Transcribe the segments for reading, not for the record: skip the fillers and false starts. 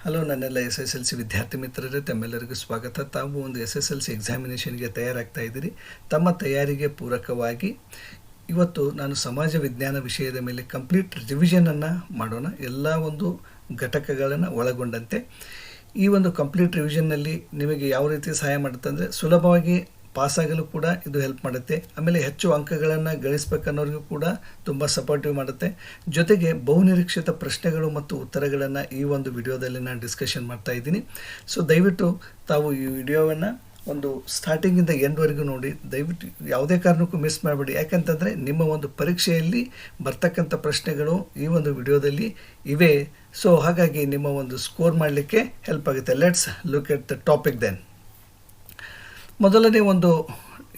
Hello, ನನ್ನೆಲ್ಲ SSLC ವಿದ್ಯಾರ್ಥಿ ಮಿತ್ರರೇ, ತಮ್ಮೆಲ್ಲರಿಗೂ ಸ್ವಾಗತ. ತಾವು ಒಂದು SSLC ಎಕ್ಸಾಮಿನೇಷನ್ಗೆ ತಯಾರಾಗ್ತಾ ಇದ್ದೀರಿ. ತಮ್ಮ ತಯಾರಿಗೆ ಪೂರಕವಾಗಿ ಇವತ್ತು ನಾನು ಸಮಾಜ ವಿಜ್ಞಾನ ವಿಷಯದ ಮೇಲೆ ಕಂಪ್ಲೀಟ್ ರಿವಿಷನನ್ನು ಮಾಡೋಣ. ಎಲ್ಲ ಒಂದು ಘಟಕಗಳನ್ನು ಒಳಗೊಂಡಂತೆ ಈ ಒಂದು ಕಂಪ್ಲೀಟ್ ರಿವಿಷನ್ನಲ್ಲಿ ನಿಮಗೆ ಯಾವ ರೀತಿ ಸಹಾಯ ಮಾಡುತ್ತೆ ಅಂದರೆ, ಸುಲಭವಾಗಿ ಪಾಸಾಗಲು ಕೂಡ ಇದು ಹೆಲ್ಪ್ ಮಾಡುತ್ತೆ. ಆಮೇಲೆ ಹೆಚ್ಚು ಅಂಕಗಳನ್ನು ಗಳಿಸ್ಬೇಕನ್ನೋರಿಗೂ ಕೂಡ ತುಂಬ ಸಪೋರ್ಟಿವ್ ಮಾಡುತ್ತೆ. ಜೊತೆಗೆ ಬಹುನಿರೀಕ್ಷಿತ ಪ್ರಶ್ನೆಗಳು ಮತ್ತು ಉತ್ತರಗಳನ್ನು ಈ ಒಂದು ವಿಡಿಯೋದಲ್ಲಿ ನಾನು ಡಿಸ್ಕಷನ್ ಮಾಡ್ತಾ ಇದ್ದೀನಿ. ಸೊ ದಯವಿಟ್ಟು ತಾವು ಈ ವಿಡಿಯೋವನ್ನು ಒಂದು ಸ್ಟಾರ್ಟಿಂಗಿಂದ ಎಂಡ್ವರೆಗೂ ನೋಡಿ. ದಯವಿಟ್ಟು ಯಾವುದೇ ಕಾರಣಕ್ಕೂ ಮಿಸ್ ಮಾಡಬೇಡಿ. ಯಾಕಂತಂದರೆ ನಿಮ್ಮ ಒಂದು ಪರೀಕ್ಷೆಯಲ್ಲಿ ಬರ್ತಕ್ಕಂಥ ಪ್ರಶ್ನೆಗಳು ಈ ಒಂದು ವಿಡಿಯೋದಲ್ಲಿ ಇವೆ. ಸೊ ಹಾಗಾಗಿ ನಿಮ್ಮ ಒಂದು ಸ್ಕೋರ್ ಮಾಡಲಿಕ್ಕೆ ಹೆಲ್ಪ್ ಆಗುತ್ತೆ. Let's look at the topic then. ಮೊದಲನೇ ಒಂದು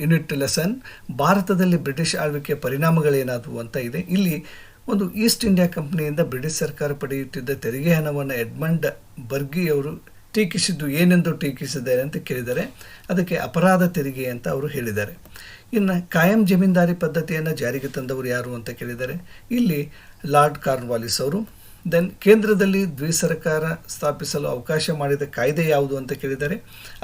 ಯೂನಿಟ್ ಲೆಸನ್, ಭಾರತದಲ್ಲಿ ಬ್ರಿಟಿಷ್ ಆಳ್ವಿಕೆಯ ಪರಿಣಾಮಗಳೇನಾದವು ಅಂತ ಇದೆ. ಇಲ್ಲಿ ಒಂದು ಈಸ್ಟ್ ಇಂಡಿಯಾ ಕಂಪನಿಯಿಂದ ಬ್ರಿಟಿಷ್ ಸರ್ಕಾರ ಪಡೆಯುತ್ತಿದ್ದ ತೆರಿಗೆ ಹಣವನ್ನು ಎಡ್ಮಂಡ್ ಬರ್ಗಿಯವರು ಟೀಕಿಸಿದ್ದು ಏನೆಂದು ಟೀಕಿಸಿದ್ದಾರೆ ಅಂತ ಕೇಳಿದ್ದಾರೆ. ಅದಕ್ಕೆ ಅಪರಾಧ ತೆರಿಗೆ ಅಂತ ಅವರು ಹೇಳಿದ್ದಾರೆ. ಇನ್ನು ಕಾಯಂ ಜಮೀನ್ದಾರಿ ಪದ್ಧತಿಯನ್ನು ಜಾರಿಗೆ ತಂದವರು ಯಾರು ಅಂತ ಕೇಳಿದ್ದಾರೆ. ಇಲ್ಲಿ ಲಾರ್ಡ್ ಕಾರ್ನ್ವಾಲಿಸ್ ಅವರು. ದೆನ್ ಕೇಂದ್ರದಲ್ಲಿ ದ್ವಿಸರ್ಕಾರ ಸ್ಥಾಪಿಸಲು ಅವಕಾಶ ಮಾಡಿದ ಕಾಯ್ದೆ ಯಾವುದು ಅಂತ ಕೇಳಿದ್ದಾರೆ.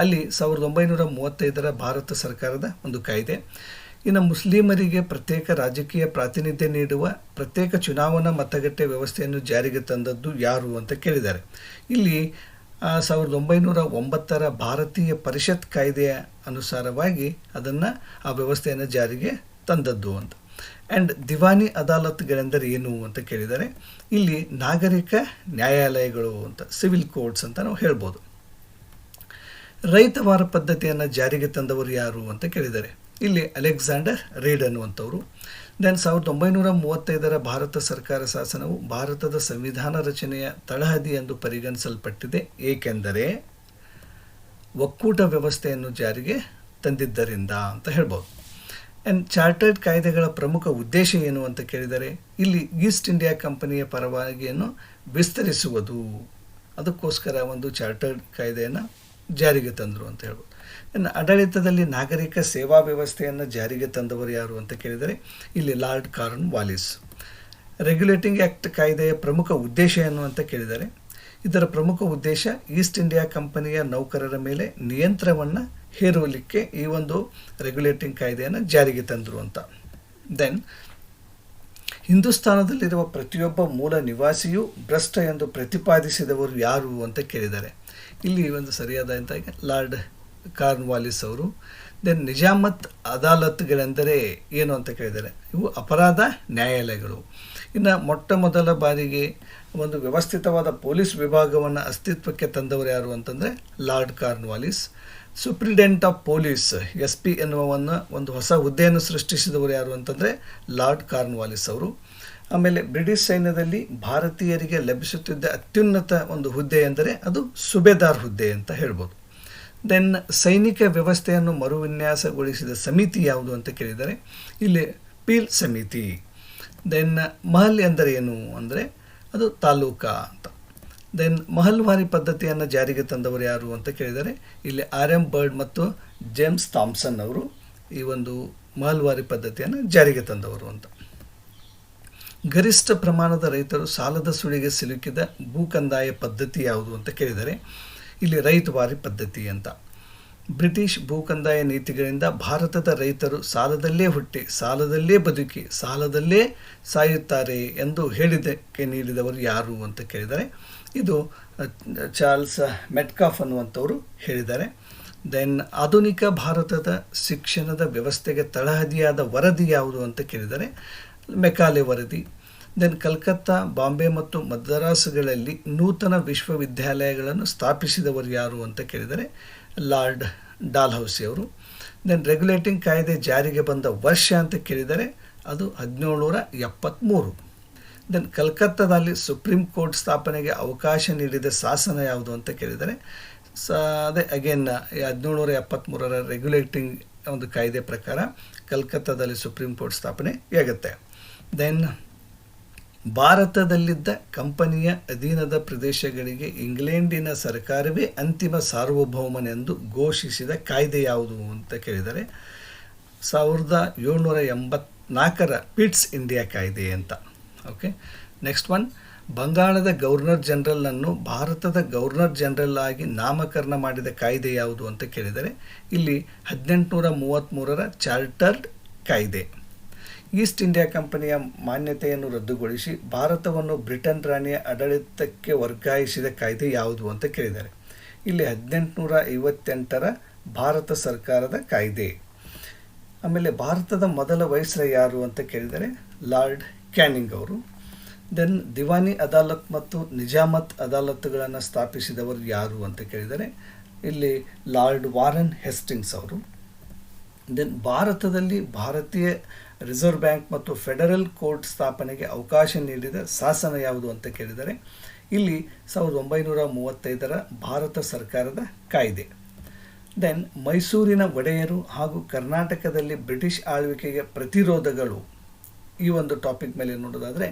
ಅಲ್ಲಿ 1935 ಭಾರತ ಸರ್ಕಾರದ ಒಂದು ಕಾಯ್ದೆ. ಇನ್ನು ಮುಸ್ಲಿಮರಿಗೆ ಪ್ರತ್ಯೇಕ ರಾಜಕೀಯ ಪ್ರಾತಿನಿಧ್ಯ ನೀಡುವ ಪ್ರತ್ಯೇಕ ಚುನಾವಣಾ ಮತಗಟ್ಟೆ ವ್ಯವಸ್ಥೆಯನ್ನು ಜಾರಿಗೆ ತಂದದ್ದು ಯಾರು ಅಂತ ಕೇಳಿದ್ದಾರೆ. ಇಲ್ಲಿ 1909 ಭಾರತೀಯ ಪರಿಷತ್ ಕಾಯ್ದೆಯ ಅನುಸಾರವಾಗಿ ಅದನ್ನು ಆ ವ್ಯವಸ್ಥೆಯನ್ನು ಜಾರಿಗೆ ತಂದದ್ದು ಅಂತ. ಆ್ಯಂಡ್ ದಿವಾನಿ ಅದಾಲತ್ಗಳೆಂದರೆ ಏನು ಅಂತ ಕೇಳಿದರೆ, ಇಲ್ಲಿ ನಾಗರಿಕ ನ್ಯಾಯಾಲಯಗಳು ಅಂತ, ಸಿವಿಲ್ ಕೋರ್ಟ್ಸ್ ಅಂತ ನಾವು ಹೇಳ್ಬೋದು. ರೈತವಾರ ಪದ್ಧತಿಯನ್ನು ಜಾರಿಗೆ ತಂದವರು ಯಾರು ಅಂತ ಕೇಳಿದ್ದಾರೆ. ಇಲ್ಲಿ ಅಲೆಕ್ಸಾಂಡರ್ ರೀಡ್ ಅನ್ನುವಂಥವ್ರು. ದೆನ್ 1935 ಭಾರತ ಸರ್ಕಾರ ಶಾಸನವು ಭಾರತದ ಸಂವಿಧಾನ ರಚನೆಯ ತಳಹದಿ ಎಂದು ಪರಿಗಣಿಸಲ್ಪಟ್ಟಿದೆ, ಏಕೆಂದರೆ ಒಕ್ಕೂಟ ವ್ಯವಸ್ಥೆಯನ್ನು ಜಾರಿಗೆ ತಂದಿದ್ದರಿಂದ ಅಂತ ಹೇಳ್ಬೋದು. ಆ್ಯಂಡ್ ಚಾರ್ಟರ್ಡ್ ಕಾಯ್ದೆಗಳ ಪ್ರಮುಖ ಉದ್ದೇಶ ಏನು ಅಂತ ಕೇಳಿದರೆ, ಇಲ್ಲಿ ಈಸ್ಟ್ ಇಂಡಿಯಾ ಕಂಪನಿಯ ಪರವಾಗಿಯನ್ನು ವಿಸ್ತರಿಸುವುದು, ಅದಕ್ಕೋಸ್ಕರ ಒಂದು ಚಾರ್ಟರ್ಡ್ ಕಾಯ್ದೆಯನ್ನು ಜಾರಿಗೆ ತಂದರು ಅಂತ ಹೇಳ್ಬೋದು. ಇನ್ನು ಆಡಳಿತದಲ್ಲಿ ನಾಗರಿಕ ಸೇವಾ ವ್ಯವಸ್ಥೆಯನ್ನು ಜಾರಿಗೆ ತಂದವರು ಯಾರು ಅಂತ ಕೇಳಿದರೆ, ಇಲ್ಲಿ ಲಾರ್ಡ್ ಕಾರ್ನ್ವಾಲಿಸ್. ರೆಗ್ಯುಲೇಟಿಂಗ್ ಆ್ಯಕ್ಟ್ ಕಾಯ್ದೆಯ ಪ್ರಮುಖ ಉದ್ದೇಶ ಏನು ಅಂತ ಕೇಳಿದರೆ, ಇದರ ಪ್ರಮುಖ ಉದ್ದೇಶ ಈಸ್ಟ್ ಇಂಡಿಯಾ ಕಂಪನಿಯ ನೌಕರರ ಮೇಲೆ ನಿಯಂತ್ರಣವನ್ನು ಹೇರುವಲಿಕ್ಕೆ ಈ ಒಂದು ರೆಗ್ಯುಲೇಟಿಂಗ್ ಕಾಯ್ದೆಯನ್ನು ಜಾರಿಗೆ ತಂದರು ಅಂತ. ದೆನ್ ಹಿಂದೂಸ್ತಾನದಲ್ಲಿರುವ ಪ್ರತಿಯೊಬ್ಬ ಮೂಲ ನಿವಾಸಿಯು ಭ್ರಷ್ಟ ಎಂದು ಪ್ರತಿಪಾದಿಸಿದವರು ಯಾರು ಅಂತ ಕೇಳಿದ್ದಾರೆ. ಇಲ್ಲಿ ಒಂದು ಸರಿಯಾದಂಥ ಲಾರ್ಡ್ ಕಾರ್ನ್ವಾಲಿಸ್ ಅವರು. ದೆನ್ ನಿಜಾಮತ್ ಅದಾಲತ್ಗಳೆಂದರೆ ಏನು ಅಂತ ಕೇಳಿದ್ದಾರೆ. ಇವು ಅಪರಾಧ ನ್ಯಾಯಾಲಯಗಳು. ಇನ್ನು ಮೊಟ್ಟ ಮೊದಲ ಬಾರಿಗೆ ಒಂದು ವ್ಯವಸ್ಥಿತವಾದ ಪೊಲೀಸ್ ವಿಭಾಗವನ್ನು ಅಸ್ತಿತ್ವಕ್ಕೆ ತಂದವರು ಯಾರು ಅಂತಂದರೆ lord Cornwallis. Superintendent of police SP ಎನ್ನುವವನ್ನು ಒಂದು ಹೊಸ ಹುದ್ದೆಯನ್ನು ಸೃಷ್ಟಿಸಿದವರು ಯಾರು ಅಂತಂದರೆ ಲಾರ್ಡ್ ಕಾರ್ನ್ವಾಲಿಸ್ ಅವರು. ಆಮೇಲೆ ಬ್ರಿಟಿಷ್ ಸೈನ್ಯದಲ್ಲಿ ಭಾರತೀಯರಿಗೆ ಲಭಿಸುತ್ತಿದ್ದ ಅತ್ಯುನ್ನತ ಒಂದು ಹುದ್ದೆ ಎಂದರೆ ಅದು ಸುಬೇದಾರ್ ಹುದ್ದೆ ಅಂತ ಹೇಳ್ಬೋದು. ದೆನ್ ಸೈನಿಕ ವ್ಯವಸ್ಥೆಯನ್ನು ಮರುವಿನ್ಯಾಸಗೊಳಿಸಿದ ಸಮಿತಿ ಯಾವುದು ಅಂತ ಕೇಳಿದರೆ, ಇಲ್ಲಿ ಪೀಲ್ ಸಮಿತಿ. ದೆನ್ ಮಹಲ್ ಎಂದರೆ ಏನು ಅಂದರೆ ಅದು ತಾಲೂಕಾ ಅಂತ. ದೆನ್ ಮಹಲ್ವಾರಿ ಪದ್ಧತಿಯನ್ನು ಜಾರಿಗೆ ತಂದವರು ಯಾರು ಅಂತ ಕೇಳಿದರೆ, ಇಲ್ಲಿ RM ಬರ್ಡ್ ಮತ್ತು ಜೇಮ್ಸ್ ಥಾಮ್ಸನ್ ಅವರು ಈ ಒಂದು ಮಹಲ್ವಾರಿ ಪದ್ಧತಿಯನ್ನು ಜಾರಿಗೆ ತಂದವರು ಅಂತ. ಗರಿಷ್ಠ ಪ್ರಮಾಣದ ರೈತರು ಸಾಲದ ಸುಳಿಗೆ ಸಿಲುಕಿದ ಭೂಕಂದಾಯ ಪದ್ಧತಿ ಯಾವುದು ಅಂತ ಕೇಳಿದರೆ, ಇಲ್ಲಿ ರೈತವಾರಿ ಪದ್ಧತಿ ಅಂತ. ಬ್ರಿಟಿಷ್ ಭೂಕಂದಾಯ ನೀತಿಗಳಿಂದ ಭಾರತದ ರೈತರು ಸಾಲದಲ್ಲೇ ಹುಟ್ಟಿ ಸಾಲದಲ್ಲೇ ಬದುಕಿ ಸಾಲದಲ್ಲೇ ಸಾಯುತ್ತಾರೆ ಎಂದು ಹೇಳಿದ್ದಕ್ಕೆ ನೀಡಿದವರು ಯಾರು ಅಂತ ಕೇಳಿದರೆ, ಇದು ಚಾರ್ಲ್ಸ್ ಮೆಟ್ಕಾಫ್ ಅನ್ನುವಂಥವರು ಹೇಳಿದ್ದಾರೆ. ದೆನ್ ಆಧುನಿಕ ಭಾರತದ ಶಿಕ್ಷಣದ ವ್ಯವಸ್ಥೆಗೆ ತಳಹದಿಯಾದ ವರದಿ ಯಾವುದು ಅಂತ ಕೇಳಿದರೆ ಮೆಕಾಲೆ ವರದಿ. ದೆನ್ ಕಲ್ಕತ್ತಾ, ಬಾಂಬೆ ಮತ್ತು ಮದ್ರಾಸ್ಗಳಲ್ಲಿ ನೂತನ ವಿಶ್ವವಿದ್ಯಾಲಯಗಳನ್ನು ಸ್ಥಾಪಿಸಿದವರು ಯಾರು ಅಂತ ಕೇಳಿದರೆ ಲಾರ್ಡ್ ಡಾಲ್ಹೌಸಿ ಅವರು. ದೆನ್ ರೆಗ್ಯುಲೇಟಿಂಗ್ ಕಾಯ್ದೆ ಜಾರಿಗೆ ಬಂದ ವರ್ಷ ಅಂತ ಕೇಳಿದರೆ ಅದು 1773. ದೆನ್ ಕಲ್ಕತ್ತಾದಲ್ಲಿ ಸುಪ್ರೀಂ ಕೋರ್ಟ್ ಸ್ಥಾಪನೆಗೆ ಅವಕಾಶ ನೀಡಿದ ಶಾಸನ ಯಾವುದು ಅಂತ ಕೇಳಿದರೆ ಅದೇ ಅಗೇನ್ 1773 ರೆಗ್ಯುಲೇಟಿಂಗ್ ಒಂದು ಕಾಯ್ದೆ ಪ್ರಕಾರ ಕಲ್ಕತ್ತಾದಲ್ಲಿ ಸುಪ್ರೀಂ ಕೋರ್ಟ್ ಸ್ಥಾಪನೆ ಆಗುತ್ತೆ. ದೆನ್ ಭಾರತದಲ್ಲಿದ್ದ ಕಂಪನಿಯ ಅಧೀನದ ಪ್ರದೇಶಗಳಿಗೆ ಇಂಗ್ಲೆಂಡಿನ ಸರ್ಕಾರವೇ ಅಂತಿಮ ಸಾರ್ವಭೌಮನೆಂದು ಘೋಷಿಸಿದ ಕಾಯ್ದೆ ಯಾವುದು ಅಂತ ಕೇಳಿದರೆ 1784 ಪಿಟ್ಸ್ ಇಂಡಿಯಾ ಕಾಯ್ದೆ ಅಂತ. ಓಕೆ, ನೆಕ್ಸ್ಟ್ ಒನ್, ಬಂಗಾಳದ ಗವರ್ನರ್ ಜನರಲ್ನನ್ನು ಭಾರತದ ಗವರ್ನರ್ ಜನರಲ್ ಆಗಿ ನಾಮಕರಣ ಮಾಡಿದ ಕಾಯ್ದೆ ಯಾವುದು ಅಂತ ಕೇಳಿದರೆ ಇಲ್ಲಿ 1833ರ ಚಾರ್ಟರ್ಡ್ ಕಾಯ್ದೆ. ಈಸ್ಟ್ ಇಂಡಿಯಾ ಕಂಪನಿಯ ಮಾನ್ಯತೆಯನ್ನು ರದ್ದುಗೊಳಿಸಿ ಭಾರತವನ್ನು ಬ್ರಿಟನ್ ರಾಣಿಯ ಆಡಳಿತಕ್ಕೆ ವರ್ಗಾಯಿಸಿದ ಕಾಯ್ದೆ ಯಾವುದು ಅಂತ ಕೇಳಿದ್ದಾರೆ. ಇಲ್ಲಿ 1858ರ ಭಾರತ ಸರ್ಕಾರದ ಕಾಯ್ದೆ. ಆಮೇಲೆ ಭಾರತದ ಮೊದಲ ವೈಸ್ರಾಯ್ ಯಾರು ಅಂತ ಕೇಳಿದರೆ ಲಾರ್ಡ್ ಕ್ಯಾನಿಂಗ್ ಅವರು. ದೆನ್ ದಿವಾನಿ ಅದಾಲತ್ ಮತ್ತು ನಿಜಾಮತ್ ಅದಾಲತ್ಗಳನ್ನು ಸ್ಥಾಪಿಸಿದವರು ಯಾರು ಅಂತ ಕೇಳಿದರೆ ಇಲ್ಲಿ ಲಾರ್ಡ್ ವಾರನ್ ಹೆಸ್ಟಿಂಗ್ಸ್ ಅವರು. ದೆನ್ ಭಾರತದಲ್ಲಿ ಭಾರತೀಯ ರಿಸರ್ವ್ ಬ್ಯಾಂಕ್ ಮತ್ತು ಫೆಡರಲ್ ಕೋರ್ಟ್ ಸ್ಥಾಪನೆಗೆ ಅವಕಾಶ ನೀಡಿದ ಶಾಸನ ಯಾವುದು ಅಂತ ಕೇಳಿದರೆ ಇಲ್ಲಿ 1935ರ ಭಾರತ ಸರ್ಕಾರದ ಕಾಯ್ದೆ. ದೆನ್ ಮೈಸೂರಿನ ಒಡೆಯರು ಹಾಗೂ ಕರ್ನಾಟಕದಲ್ಲಿ ಬ್ರಿಟಿಷ್ ಆಳ್ವಿಕೆಗೆ ಪ್ರತಿರೋಧಗಳು, ಈ ಒಂದು ಟಾಪಿಕ್ ಮೇಲೆ ನೋಡೋದಾದರೆ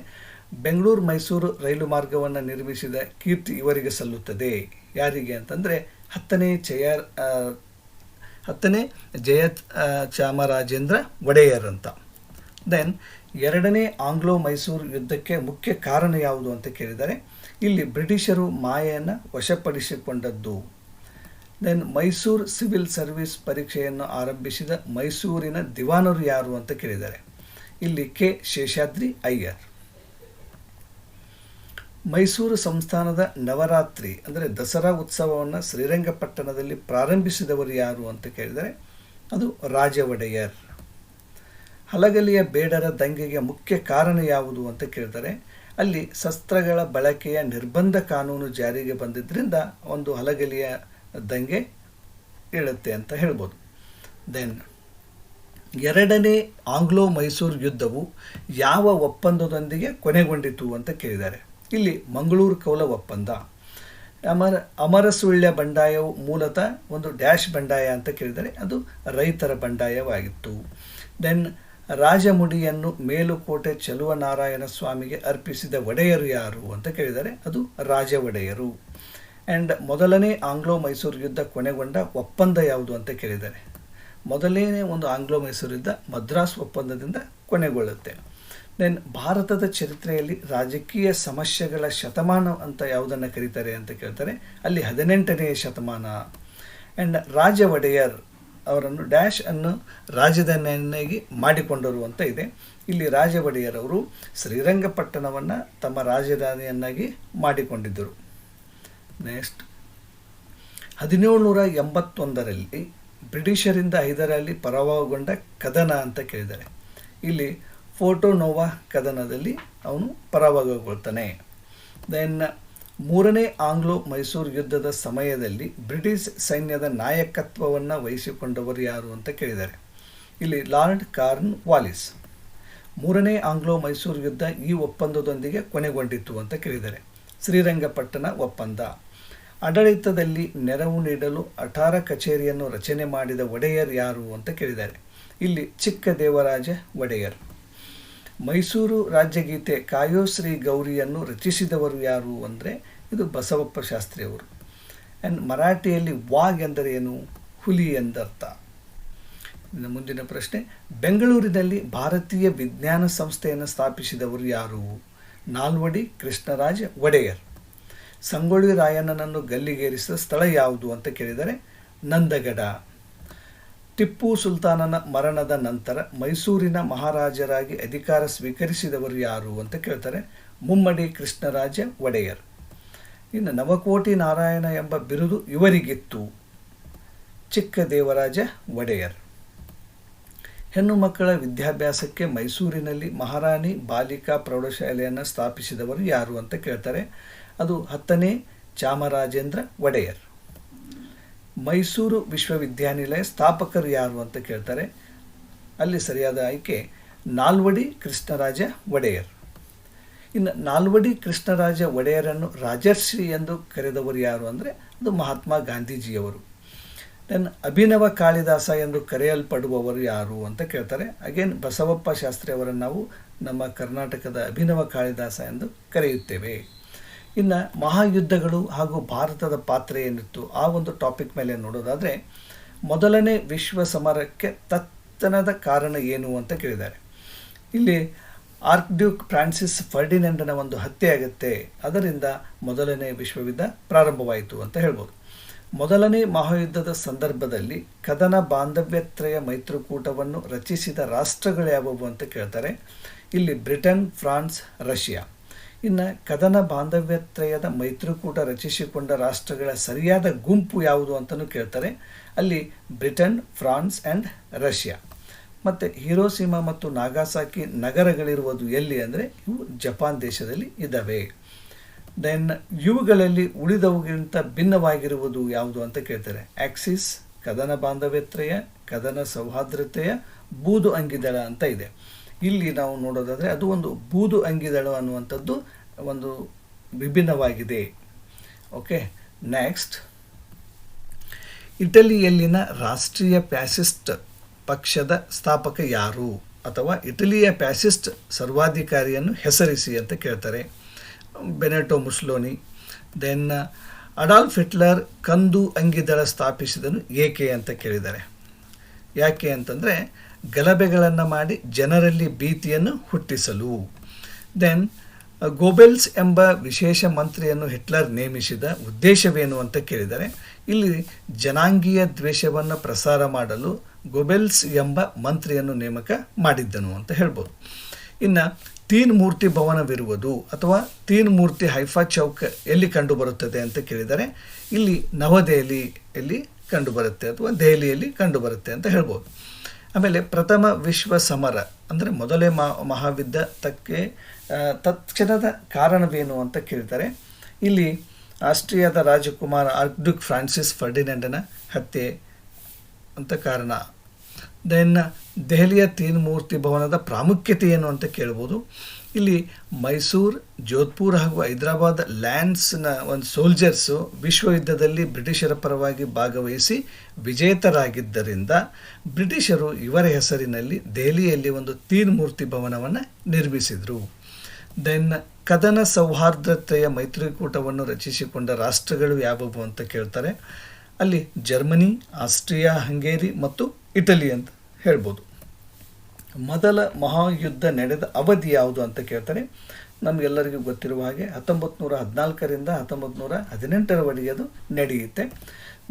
ಬೆಂಗಳೂರು ಮೈಸೂರು ರೈಲು ಮಾರ್ಗವನ್ನು ನಿರ್ಮಿಸಿದ ಕೀರ್ತಿ ಇವರಿಗೆ ಸಲ್ಲುತ್ತದೆ. ಯಾರಿಗೆ ಅಂತಂದರೆ 10ನೇ ಜಯ ಚಾಮರಾಜೇಂದ್ರ ಒಡೆಯರ್ ಅಂತ. ದೆನ್ 2ನೇ ಆಂಗ್ಲೋ ಮೈಸೂರು ಯುದ್ಧಕ್ಕೆ ಮುಖ್ಯ ಕಾರಣ ಯಾವುದು ಅಂತ ಕೇಳಿದರೆ ಇಲ್ಲಿ ಬ್ರಿಟಿಷರು ಮಾಯೆಯನ್ನು ವಶಪಡಿಸಿಕೊಂಡದ್ದು. ದೆನ್ ಮೈಸೂರು ಸಿವಿಲ್ ಸರ್ವಿಸ್ ಪರೀಕ್ಷೆಯನ್ನು ಆರಂಭಿಸಿದ ಮೈಸೂರಿನ ದಿವಾನರು ಯಾರು ಅಂತ ಕೇಳಿದ್ದಾರೆ. ಇಲ್ಲಿ ಕೆ ಶೇಷಾದ್ರಿ ಅಯ್ಯರ್. ಮೈಸೂರು ಸಂಸ್ಥಾನದ ನವರಾತ್ರಿ ಅಂದರೆ ದಸರಾ ಉತ್ಸವವನ್ನು ಶ್ರೀರಂಗಪಟ್ಟಣದಲ್ಲಿ ಪ್ರಾರಂಭಿಸಿದವರು ಯಾರು ಅಂತ ಕೇಳಿದರೆ ಅದು ರಾಜ ಒಡೆಯರ್. ಹಲಗಲಿಯ ಬೇಡರ ದಂಗೆಗೆ ಮುಖ್ಯ ಕಾರಣ ಯಾವುದು ಅಂತ ಕೇಳಿದರೆ ಅಲ್ಲಿ ಶಸ್ತ್ರಗಳ ಬಳಕೆಯ ನಿರ್ಬಂಧ ಕಾನೂನು ಜಾರಿಗೆ ಬಂದಿದ್ದರಿಂದ ಒಂದು ಹಲಗಲಿಯ ದಂಗೆ ಹೇಳುತ್ತೆ ಅಂತ ಹೇಳ್ಬೋದು. ದೆನ್ 2ನೇ ಆಂಗ್ಲೋ ಮೈಸೂರು ಯುದ್ಧವು ಯಾವ ಒಪ್ಪಂದದೊಂದಿಗೆ ಕೊನೆಗೊಂಡಿತು ಅಂತ ಕೇಳಿದ್ದಾರೆ. ಇಲ್ಲಿ ಮಂಗಳೂರು ಕೌಲ ಒಪ್ಪಂದ. ಅಮರಸುಳ್ಯ ಬಂಡಾಯವು ಮೂಲತಃ ಒಂದು ಡ್ಯಾಶ್ ಬಂಡಾಯ ಅಂತ ಕೇಳಿದರೆ ಅದು ರೈತರ ಬಂಡಾಯವಾಗಿತ್ತು. ದೆನ್ ರಾಜಮುಡಿಯನ್ನು ಮೇಲುಕೋಟೆ ಚಲುವನಾರಾಯಣ ಸ್ವಾಮಿಗೆ ಅರ್ಪಿಸಿದ ಒಡೆಯರು ಯಾರು ಅಂತ ಕೇಳಿದರೆ ಅದು ರಾಜ ಒಡೆಯರು. ಆ್ಯಂಡ್ ಮೊದಲನೇ ಆಂಗ್ಲೋ ಮೈಸೂರು ಯುದ್ಧ ಕೊನೆಗೊಂಡ ಒಪ್ಪಂದ ಯಾವುದು ಅಂತ ಕೇಳಿದ್ದಾರೆ. ಮೊದಲನೇ ಒಂದು ಆಂಗ್ಲೋ ಮೈಸೂರು ಯುದ್ಧ ಮದ್ರಾಸ್ ಒಪ್ಪಂದದಿಂದ ಕೊನೆಗೊಳ್ಳುತ್ತೆ. ದೆನ್ ಭಾರತದ ಚರಿತ್ರೆಯಲ್ಲಿ ರಾಜಕೀಯ ಸಮಸ್ಯೆಗಳ ಶತಮಾನ ಅಂತ ಯಾವುದನ್ನು ಕರೀತಾರೆ ಅಂತ ಕೇಳ್ತಾರೆ. ಅಲ್ಲಿ 18ನೇ ಶತಮಾನ. ಆ್ಯಂಡ್ ರಾಜ ಒಡೆಯರ್ ಅವರನ್ನು ಡ್ಯಾಶ್ ಅನ್ನು ರಾಜಧಾನಿಯನ್ನಾಗಿ ಮಾಡಿಕೊಂಡರು ಅಂತ ಇದೆ. ಇಲ್ಲಿ ರಾಜ ಒಡೆಯರ್ ಅವರು ಶ್ರೀರಂಗಪಟ್ಟಣವನ್ನು ತಮ್ಮ ರಾಜಧಾನಿಯನ್ನಾಗಿ ಮಾಡಿಕೊಂಡಿದ್ದರು. ನೆಕ್ಸ್ಟ್ 1781ರಲ್ಲಿ ಬ್ರಿಟಿಷರಿಂದ ಹೈದರಾಲಿ ಪರಾಭವಗೊಂಡ ಕದನ ಅಂತ ಕೇಳಿದ್ದಾರೆ. ಇಲ್ಲಿ ಫೋರ್ಟೋ-ನೋವಾ ಕದನದಲ್ಲಿ ಅವನು ಪರಾಭವಗೊಳ್ತಾನೆ. ದೆನ್ 3ನೇ ಆಂಗ್ಲೋ ಮೈಸೂರು ಯುದ್ಧದ ಸಮಯದಲ್ಲಿ ಬ್ರಿಟಿಷ್ ಸೈನ್ಯದ ನಾಯಕತ್ವವನ್ನು ವಹಿಸಿಕೊಂಡವರು ಯಾರು ಅಂತ ಕೇಳಿದ್ದಾರೆ. ಇಲ್ಲಿ ಲಾರ್ಡ್ ಕಾರ್ನ್ ವಾಲಿಸ್. 3ನೇ ಆಂಗ್ಲೋ ಮೈಸೂರು ಯುದ್ಧ ಈ ಒಪ್ಪಂದದೊಂದಿಗೆ ಕೊನೆಗೊಂಡಿತು ಅಂತ ಕೇಳಿದ್ದಾರೆ. ಶ್ರೀರಂಗಪಟ್ಟಣ ಒಪ್ಪಂದ. ಆಡಳಿತದಲ್ಲಿ ನೆರವು ನೀಡಲು ಅಠಾರ ಕಚೇರಿಯನ್ನು ರಚನೆ ಮಾಡಿದ ಒಡೆಯರ್ ಯಾರು ಅಂತ ಕೇಳಿದ್ದಾರೆ. ಇಲ್ಲಿ ಚಿಕ್ಕ ದೇವರಾಜ ಒಡೆಯರ್. ಮೈಸೂರು ರಾಜ್ಯಗೀತೆ ಕಾಯೋ ಶ್ರೀ ಗೌರಿಯನ್ನು ರಚಿಸಿದವರು ಯಾರು ಅಂದರೆ ಇದು ಬಸವಪ್ಪ ಶಾಸ್ತ್ರಿಯವರು. ಆ್ಯಂಡ್ ಮರಾಠಿಯಲ್ಲಿ ವಾಗ್ ಎಂದರೆ ಏನು? ಹುಲಿ ಎಂದರ್ಥ. ಇನ್ನು ಮುಂದಿನ ಪ್ರಶ್ನೆ, ಬೆಂಗಳೂರಿನಲ್ಲಿ ಭಾರತೀಯ ವಿಜ್ಞಾನ ಸಂಸ್ಥೆಯನ್ನು ಸ್ಥಾಪಿಸಿದವರು ಯಾರು? ನಾಲ್ವಡಿ ಕೃಷ್ಣರಾಜ ಒಡೆಯರ್. ಸಂಗೊಳ್ಳಿ ರಾಯಣ್ಣನನ್ನು ಗಲ್ಲಿಗೇರಿಸಿದ ಸ್ಥಳ ಯಾವುದು ಅಂತ ಕೇಳಿದರೆ ನಂದಗಡ. ಟಿಪ್ಪು ಸುಲ್ತಾನನ ಮರಣದ ನಂತರ ಮೈಸೂರಿನ ಮಹಾರಾಜರಾಗಿ ಅಧಿಕಾರ ಸ್ವೀಕರಿಸಿದವರು ಯಾರು ಅಂತ ಕೇಳ್ತಾರೆ. ಮುಮ್ಮಡಿ ಕೃಷ್ಣರಾಜ ಒಡೆಯರ್. ಇನ್ನು ನವಕೋಟಿ ನಾರಾಯಣ ಎಂಬ ಬಿರುದು ಇವರಿಗಿತ್ತು. ಚಿಕ್ಕ ದೇವರಾಜ ಒಡೆಯರ್. ಹೆಣ್ಣು ಮಕ್ಕಳ ವಿದ್ಯಾಭ್ಯಾಸಕ್ಕೆ ಮೈಸೂರಿನಲ್ಲಿ ಮಹಾರಾಣಿ ಬಾಲಿಕಾ ಪ್ರೌಢಶಾಲೆಯನ್ನು ಸ್ಥಾಪಿಸಿದವರು ಯಾರು ಅಂತ ಕೇಳ್ತಾರೆ. ಅದು 10ನೇ ಚಾಮರಾಜೇಂದ್ರ ಒಡೆಯರ್. ಮೈಸೂರು ವಿಶ್ವವಿದ್ಯಾನಿಲಯ ಸ್ಥಾಪಕರು ಯಾರು ಅಂತ ಕೇಳ್ತಾರೆ. ಅಲ್ಲಿ ಸರಿಯಾದ ಆಯ್ಕೆ ನಾಲ್ವಡಿ ಕೃಷ್ಣರಾಜ ಒಡೆಯರ್. ಇನ್ನು ನಾಲ್ವಡಿ ಕೃಷ್ಣರಾಜ ಒಡೆಯರನ್ನು ರಾಜರ್ಷಿ ಎಂದು ಕರೆದವರು ಯಾರು ಅಂದರೆ ಅದು ಮಹಾತ್ಮ ಗಾಂಧೀಜಿಯವರು. ದೆನ್ ಅಭಿನವ ಕಾಳಿದಾಸ ಎಂದು ಕರೆಯಲ್ಪಡುವವರು ಯಾರು ಅಂತ ಕೇಳ್ತಾರೆ. ಅಗೇನ್ ಬಸವಪ್ಪ ಶಾಸ್ತ್ರಿ ಅವರನ್ನು ನಾವು ನಮ್ಮ ಕರ್ನಾಟಕದ ಅಭಿನವ ಕಾಳಿದಾಸ ಎಂದು ಕರೆಯುತ್ತೇವೆ. ಇನ್ನು ಮಹಾಯುದ್ಧಗಳು ಹಾಗೂ ಭಾರತದ ಪಾತ್ರ ಏನಿತ್ತು ಆ ಒಂದು ಟಾಪಿಕ್ ಮೇಲೆ ನೋಡೋದಾದರೆ ಮೊದಲನೇ ವಿಶ್ವ ಸಮರಕ್ಕೆ ತತ್ತನದ ಕಾರಣ ಏನು ಅಂತ ಕೇಳಿದ್ದಾರೆ. ಇಲ್ಲಿ ಆರ್ಕ್ಡ್ಯೂಕ್ ಫ್ರಾನ್ಸಿಸ್ ಫರ್ಡಿನೆಂಡನ ಒಂದು ಹತ್ಯೆ ಆಗುತ್ತೆ. ಅದರಿಂದ ಮೊದಲನೇ ವಿಶ್ವಯುದ್ಧ ಪ್ರಾರಂಭವಾಯಿತು ಅಂತ ಹೇಳ್ಬೋದು. ಮೊದಲನೇ ಮಹಾಯುದ್ಧದ ಸಂದರ್ಭದಲ್ಲಿ ಕದನ ಬಾಂಧವ್ಯತ್ರಯ ಮೈತ್ರಿಕೂಟವನ್ನು ರಚಿಸಿದ ರಾಷ್ಟ್ರಗಳು ಯಾವುವು ಅಂತ ಕೇಳ್ತಾರೆ. ಇಲ್ಲಿ ಬ್ರಿಟನ್, ಫ್ರಾನ್ಸ್, ರಷ್ಯಾ. ಇನ್ನು ಕದನ ಬಾಂಧವ್ಯತ್ರಯದ ಮೈತ್ರಿಕೂಟ ರಚಿಸಿಕೊಂಡ ರಾಷ್ಟ್ರಗಳ ಸರಿಯಾದ ಗುಂಪು ಯಾವುದು ಅಂತಲೂ ಕೇಳ್ತಾರೆ. ಅಲ್ಲಿ ಬ್ರಿಟನ್, ಫ್ರಾನ್ಸ್ ಆ್ಯಂಡ್ ರಷ್ಯಾ. ಮತ್ತು ಹಿರೋಶಿಮಾ ಮತ್ತು ನಾಗಾಸಾಕಿ ನಗರಗಳಿರುವುದು ಎಲ್ಲಿ ಅಂದರೆ ಇವು ಜಪಾನ್ ದೇಶದಲ್ಲಿ ಇದ್ದಾವೆ. ದೆನ್ ಇವುಗಳಲ್ಲಿ ಉಳಿದವುಗಿಂತ ಭಿನ್ನವಾಗಿರುವುದು ಯಾವುದು ಅಂತ ಕೇಳ್ತಾರೆ. ಆಕ್ಸಿಸ್, ಕದನ ಬಾಂಧವ್ಯತ್ರಯ, ಕದನ ಸೌಹಾರ್ದತೆಯ, ಬೂದು ಅಂಗಿದಳ ಅಂತ ಇದೆ. ಇಲ್ಲಿ ನಾವು ನೋಡೋದಾದರೆ ಅದು ಒಂದು ಬೂದು ಅಂಗಿದಳು ಅನ್ನುವಂಥದ್ದು ಒಂದು ವಿಭಿನ್ನವಾಗಿದೆ. ಓಕೆ, ನೆಕ್ಸ್ಟ್, ಇಟಲಿಯಲ್ಲಿನ ರಾಷ್ಟ್ರೀಯ ಫ್ಯಾಸಿಸ್ಟ್ ಪಕ್ಷದ ಸ್ಥಾಪಕ ಯಾರು ಅಥವಾ ಇಟಲಿಯ ಫ್ಯಾಸಿಸ್ಟ್ ಸರ್ವಾಧಿಕಾರಿಯನ್ನು ಹೆಸರಿಸಿ ಅಂತ ಕೇಳ್ತಾರೆ. ಬೆನೆಟೋ ಮುಸ್ಸೋಲಿನಿ. ದೆನ್ ಅಡಾಲ್ಫ್ ಹಿಟ್ಲರ್ ಕಂದು ಅಂಗಿದಳ ಸ್ಥಾಪಿಸಿದನು ಏಕೆ ಅಂತ ಕೇಳಿದ್ದಾರೆ. ಯಾಕೆ ಅಂತಂದರೆ ಗಲಭೆಗಳನ್ನು ಮಾಡಿ ಜನರಲ್ಲಿ ಭೀತಿಯನ್ನು ಹುಟ್ಟಿಸಲು. ದೆನ್ ಗೋಬೆಲ್ಸ್ ಎಂಬ ವಿಶೇಷ ಮಂತ್ರಿಯನ್ನು ಹಿಟ್ಲರ್ ನೇಮಿಸಿದ ಉದ್ದೇಶವೇನು ಅಂತ ಕೇಳಿದರೆ ಇಲ್ಲಿ ಜನಾಂಗೀಯ ದ್ವೇಷವನ್ನು ಪ್ರಸಾರ ಮಾಡಲು ಗೋಬೆಲ್ಸ್ ಎಂಬ ಮಂತ್ರಿಯನ್ನು ನೇಮಕ ಮಾಡಿದ್ದನು ಅಂತ ಹೇಳ್ಬೋದು. ಇನ್ನು ತೀನ್ ಮೂರ್ತಿ ಭವನವಿರುವುದು ಅಥವಾ ತೀನ್ ಮೂರ್ತಿ ಹೈಫಾ ಚೌಕ್ ಎಲ್ಲಿ ಕಂಡುಬರುತ್ತದೆ ಅಂತ ಕೇಳಿದರೆ ಇಲ್ಲಿ ನವದೆಹಲಿಯಲ್ಲಿ ಕಂಡುಬರುತ್ತೆ ಅಥವಾ ದೆಹಲಿಯಲ್ಲಿ ಕಂಡುಬರುತ್ತೆ ಅಂತ ಹೇಳ್ಬೋದು. ಆಮೇಲೆ ಪ್ರಥಮ ವಿಶ್ವ ಸಮರ ಅಂದರೆ ಮೊದಲೇ ಮಹಾಯುದ್ಧಕ್ಕೆ ತತ್ಕ್ಷಣದ ಕಾರಣವೇನು ಅಂತ ಕೇಳ್ತಾರೆ. ಇಲ್ಲಿ ಆಸ್ಟ್ರಿಯಾದ ರಾಜಕುಮಾರ ಆರ್ಕ್ಡ್ಯೂಕ್ ಫ್ರಾನ್ಸಿಸ್ ಫರ್ಡಿನೆಂಡನ ಹತ್ಯೆ ಅಂತ ಕಾರಣ. ದೆನ್ ದೆಹಲಿಯ ತೀನ್ ಮೂರ್ತಿ ಭವನದ ಪ್ರಾಮುಖ್ಯತೆ ಏನು ಅಂತ ಕೇಳ್ಬೋದು. ಇಲ್ಲಿ ಮೈಸೂರು, ಜೋಧ್ಪುರ್ ಹಾಗೂ ಹೈದರಾಬಾದ್ ಲ್ಯಾಂಡ್ಸ್ನ ಒಂದು ಸೋಲ್ಜರ್ಸು ವಿಶ್ವಯುದ್ಧದಲ್ಲಿ ಬ್ರಿಟಿಷರ ಪರವಾಗಿ ಭಾಗವಹಿಸಿ ವಿಜೇತರಾಗಿದ್ದರಿಂದ ಬ್ರಿಟಿಷರು ಇವರ ಹೆಸರಿನಲ್ಲಿ ದೆಹಲಿಯಲ್ಲಿ ಒಂದು ತೀನ್ ಮೂರ್ತಿ ಭವನವನ್ನು ನಿರ್ಮಿಸಿದರು. ದೆನ್ ಕದನ ಸೌಹಾರ್ದತೆಯ ಮೈತ್ರಿಕೂಟವನ್ನು ರಚಿಸಿಕೊಂಡ ರಾಷ್ಟ್ರಗಳು ಯಾವುವು ಅಂತ ಕೇಳ್ತಾರೆ. ಅಲ್ಲಿ ಜರ್ಮನಿ, ಆಸ್ಟ್ರಿಯಾ, ಹಂಗೇರಿ ಮತ್ತು ಇಟಲಿ ಅಂತ ಹೇಳ್ಬೋದು. ಮೊದಲ ಮಹಾಯುದ್ಧ ನಡೆದ ಅವಧಿ ಯಾವುದು ಅಂತ ಕೇಳ್ತಾರೆ. ನಮಗೆಲ್ಲರಿಗೂ ಗೊತ್ತಿರುವ ಹಾಗೆ 1914ರಿಂದ 1918ರವರೆಗೆ ಅದು ನಡೆಯುತ್ತೆ.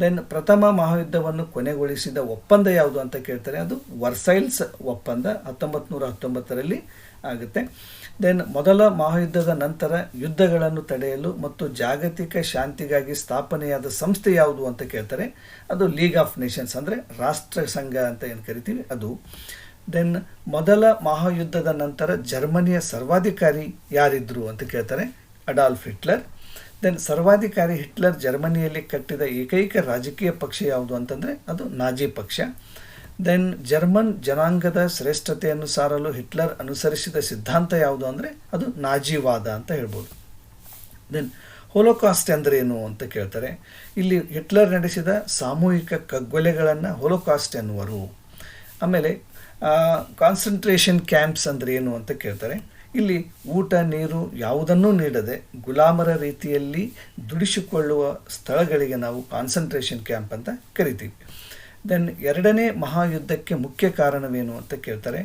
ದೆನ್ ಪ್ರಥಮ ಮಹಾಯುದ್ಧವನ್ನು ಕೊನೆಗೊಳಿಸಿದ ಒಪ್ಪಂದ ಯಾವುದು ಅಂತ ಕೇಳ್ತಾರೆ. ಅದು ವರ್ಸೈಲ್ಸ್ ಒಪ್ಪಂದ 1919ರಲ್ಲಿ ಆಗುತ್ತೆ. ದೆನ್ ಮೊದಲ ಮಹಾಯುದ್ಧದ ನಂತರ ಯುದ್ಧಗಳನ್ನು ತಡೆಯಲು ಮತ್ತು ಜಾಗತಿಕ ಶಾಂತಿಗಾಗಿ ಸ್ಥಾಪನೆಯಾದ ಸಂಸ್ಥೆ ಯಾವುದು ಅಂತ ಕೇಳ್ತಾರೆ. ಅದು ಲೀಗ್ ಆಫ್ ನೇಷನ್ಸ್ ಅಂದರೆ ರಾಷ್ಟ್ರ ಸಂಘ ಅಂತ ಏನು ಕರಿತೀವಿ ಅದು. ದೆನ್ ಮೊದಲ ಮಹಾಯುದ್ಧದ ನಂತರ ಜರ್ಮನಿಯ ಸರ್ವಾಧಿಕಾರಿ ಯಾರಿದ್ರು ಅಂತ ಕೇಳ್ತಾರೆ. Adolf Hitler. ದೆನ್ ಸರ್ವಾಧಿಕಾರಿ ಹಿಟ್ಲರ್ ಜರ್ಮನಿಯಲ್ಲಿ ಕಟ್ಟಿದ ಏಕೈಕ ರಾಜಕೀಯ ಪಕ್ಷ ಯಾವುದು ಅಂತಂದರೆ ಅದು ನಾಜಿ ಪಕ್ಷ. ದೆನ್ ಜರ್ಮನ್ ಜನಾಂಗದ ಶ್ರೇಷ್ಠತೆಯನ್ನು ಸಾರಲು ಹಿಟ್ಲರ್ ಅನುಸರಿಸಿದ ಸಿದ್ಧಾಂತ ಯಾವುದು ಅಂದರೆ ಅದು ನಾಜಿವಾದ ಅಂತ ಹೇಳ್ಬೋದು. ದೆನ್ ಹೋಲೋಕಾಸ್ಟ್ ಎಂದರೇನು ಅಂತ ಕೇಳ್ತಾರೆ. ಇಲ್ಲಿ ಹಿಟ್ಲರ್ ನಡೆಸಿದ ಸಾಮೂಹಿಕ ಕಗ್ಗೊಲೆಗಳನ್ನು ಹೋಲೋಕಾಸ್ಟ್ ಎನ್ನುವರು. ಆಮೇಲೆ ಕಾನ್ಸಂಟ್ರೇಷನ್ ಕ್ಯಾಂಪ್ಸ್ ಅಂದರೆ ಏನು ಅಂತ ಕೇಳ್ತಾರೆ. ಇಲ್ಲಿ ಊಟ ನೀರು ಯಾವುದನ್ನೂ ನೀಡದೆ ಗುಲಾಮರ ರೀತಿಯಲ್ಲಿ ದುಡಿಸಿಕೊಳ್ಳುವ ಸ್ಥಳಗಳಿಗೆ ನಾವು ಕಾನ್ಸಂಟ್ರೇಷನ್ ಕ್ಯಾಂಪ್ ಅಂತ ಕರಿತೀವಿ. ದೆನ್ ಎರಡನೇ ಮಹಾಯುದ್ಧಕ್ಕೆ ಮುಖ್ಯ ಕಾರಣವೇನು ಅಂತ ಕೇಳ್ತಾರೆ.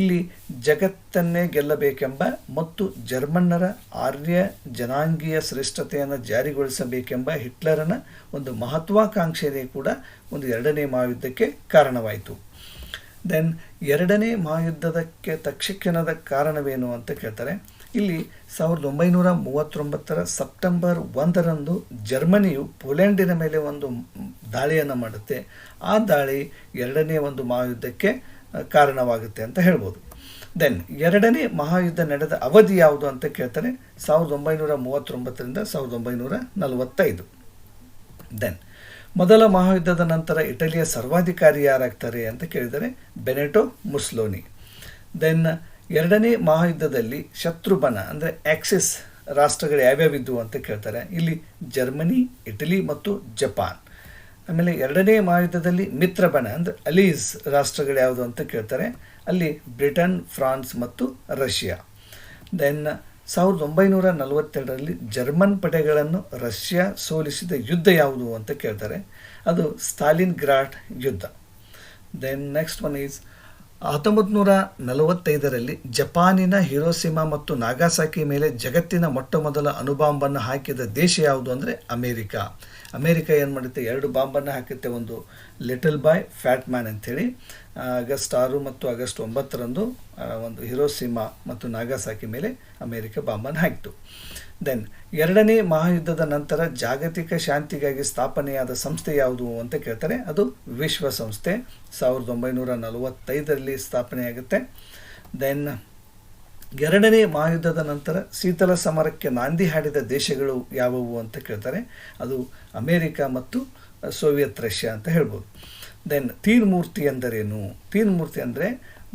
ಇಲ್ಲಿ ಜಗತ್ತನ್ನೇ ಗೆಲ್ಲಬೇಕೆಂಬ ಮತ್ತು ಜರ್ಮನ್ನರ ಆರ್ಯ ಜನಾಂಗೀಯ ಶ್ರೇಷ್ಠತೆಯನ್ನು ಜಾರಿಗೊಳಿಸಬೇಕೆಂಬ ಹಿಟ್ಲರನ ಒಂದು ಮಹತ್ವಾಕಾಂಕ್ಷೆಯೇ ಕೂಡ ಒಂದು ಎರಡನೇ ಮಹಾಯುದ್ಧಕ್ಕೆ ಕಾರಣವಾಯಿತು. ದೆನ್ ಎರಡನೇ ಮಹಾಯುದ್ಧದಕ್ಕೆ ತಕ್ಷಣದ ಕಾರಣವೇನು ಅಂತ ಕೇಳ್ತಾರೆ. ಇಲ್ಲಿ 1939 ಸೆಪ್ಟೆಂಬರ್ 1ರಂದು ಜರ್ಮನಿಯು ಪೋಲೆಂಡಿನ ಮೇಲೆ ಒಂದು ದಾಳಿಯನ್ನು ಮಾಡುತ್ತೆ. ಆ ದಾಳಿ ಎರಡನೇ ಒಂದು ಮಹಾಯುದ್ಧಕ್ಕೆ ಕಾರಣವಾಗುತ್ತೆ ಅಂತ ಹೇಳ್ಬೋದು. ದೆನ್ ಎರಡನೇ ಮಹಾಯುದ್ಧ ನಡೆದ ಅವಧಿ ಯಾವುದು ಅಂತ ಕೇಳ್ತಾರೆ. 1939ರಿಂದ 1945. ದೆನ್ ಮೊದಲ ಮಹಾಯುದ್ಧದ ನಂತರ ಇಟಲಿಯ ಸರ್ವಾಧಿಕಾರಿ ಯಾರಾಗ್ತಾರೆ ಅಂತ ಕೇಳಿದರೆ ಬೆನೆಟೋ ಮುಸ್ಸೋಲಿನಿ. ದೆನ್ ಎರಡನೇ ಮಹಾಯುದ್ಧದಲ್ಲಿ ಶತ್ರುಬಣ ಅಂದರೆ ಆಕ್ಸಿಸ್ ರಾಷ್ಟ್ರಗಳು ಯಾವ್ಯಾವಿದ್ದವು ಅಂತ ಕೇಳ್ತಾರೆ. ಇಲ್ಲಿ ಜರ್ಮನಿ, ಇಟಲಿ ಮತ್ತು ಜಪಾನ್. ಆಮೇಲೆ ಎರಡನೇ ಮಹಾಯುದ್ಧದಲ್ಲಿ ಮಿತ್ರಬಣ ಅಂದರೆ ಅಲೀಸ್ ರಾಷ್ಟ್ರಗಳು ಯಾವುದು ಅಂತ ಕೇಳ್ತಾರೆ. ಅಲ್ಲಿ ಬ್ರಿಟನ್, ಫ್ರಾನ್ಸ್ ಮತ್ತು ರಷ್ಯಾ. ದೆನ್ 1942ರಲ್ಲಿ ಜರ್ಮನ್ ಪಡೆಗಳನ್ನು ರಷ್ಯಾ ಸೋಲಿಸಿದ ಯುದ್ಧ ಯಾವುದು ಅಂತ ಕೇಳ್ತಾರೆ. ಅದು ಸ್ಟಾಲಿನ್ ಗ್ರಾಡ್ ಯುದ್ಧ. ದೆನ್ ನೆಕ್ಸ್ಟ್ ಒನ್ ಈಸ್ 1945ರಲ್ಲಿ ಜಪಾನಿನ ಹಿರೋಶಿಮಾ ಮತ್ತು ನಾಗಾಸಾಕಿ ಮೇಲೆ ಜಗತ್ತಿನ ಮೊಟ್ಟ ಮೊದಲ ಅಣುಬಾಂಬನ್ನು ಹಾಕಿದ ದೇಶ ಯಾವುದು ಅಂದರೆ ಅಮೇರಿಕಾ. ಅಮೇರಿಕಾ ಏನು ಮಾಡುತ್ತೆ, 2 ಬಾಂಬನ್ನು ಹಾಕುತ್ತೆ. ಒಂದು ಲಿಟಲ್ ಬಾಯ್ ಫ್ಯಾಟ್ ಮ್ಯಾನ್ ಅಂಥೇಳಿ ಆಗಸ್ಟ್ 6 ಮತ್ತು ಆಗಸ್ಟ್ 9ರಂದು ಒಂದು ಹಿರೋಶಿಮಾ ಮತ್ತು ನಾಗಾಸಾಕಿ ಮೇಲೆ ಅಮೇರಿಕಾ ಬಾಂಬನ್ನು ಹಾಕಿತು. ದೆನ್ 2ನೇ ಮಹಾಯುದ್ಧದ ನಂತರ ಜಾಗತಿಕ ಶಾಂತಿಗಾಗಿ ಸ್ಥಾಪನೆಯಾದ ಸಂಸ್ಥೆ ಯಾವುದು ಅಂತ ಕೇಳ್ತಾರೆ. ಅದು ವಿಶ್ವಸಂಸ್ಥೆ 1945ರಲ್ಲಿ ಸ್ಥಾಪನೆಯಾಗುತ್ತೆ. ದೆನ್ 2ನೇ ಮಹಾಯುದ್ಧದ ನಂತರ ಶೀತಲ ಸಮರಕ್ಕೆ ನಾಂದಿ ಹಾಡಿದ ದೇಶಗಳು ಯಾವುವು ಅಂತ ಕೇಳ್ತಾರೆ. ಅದು ಅಮೇರಿಕಾ ಮತ್ತು ಸೋವಿಯತ್ ರಷ್ಯಾ ಅಂತ ಹೇಳ್ಬೋದು. ದೆನ್ ತೀನ್ಮೂರ್ತಿ ಎಂದರೇನು? ತೀನ್ಮೂರ್ತಿ ಅಂದರೆ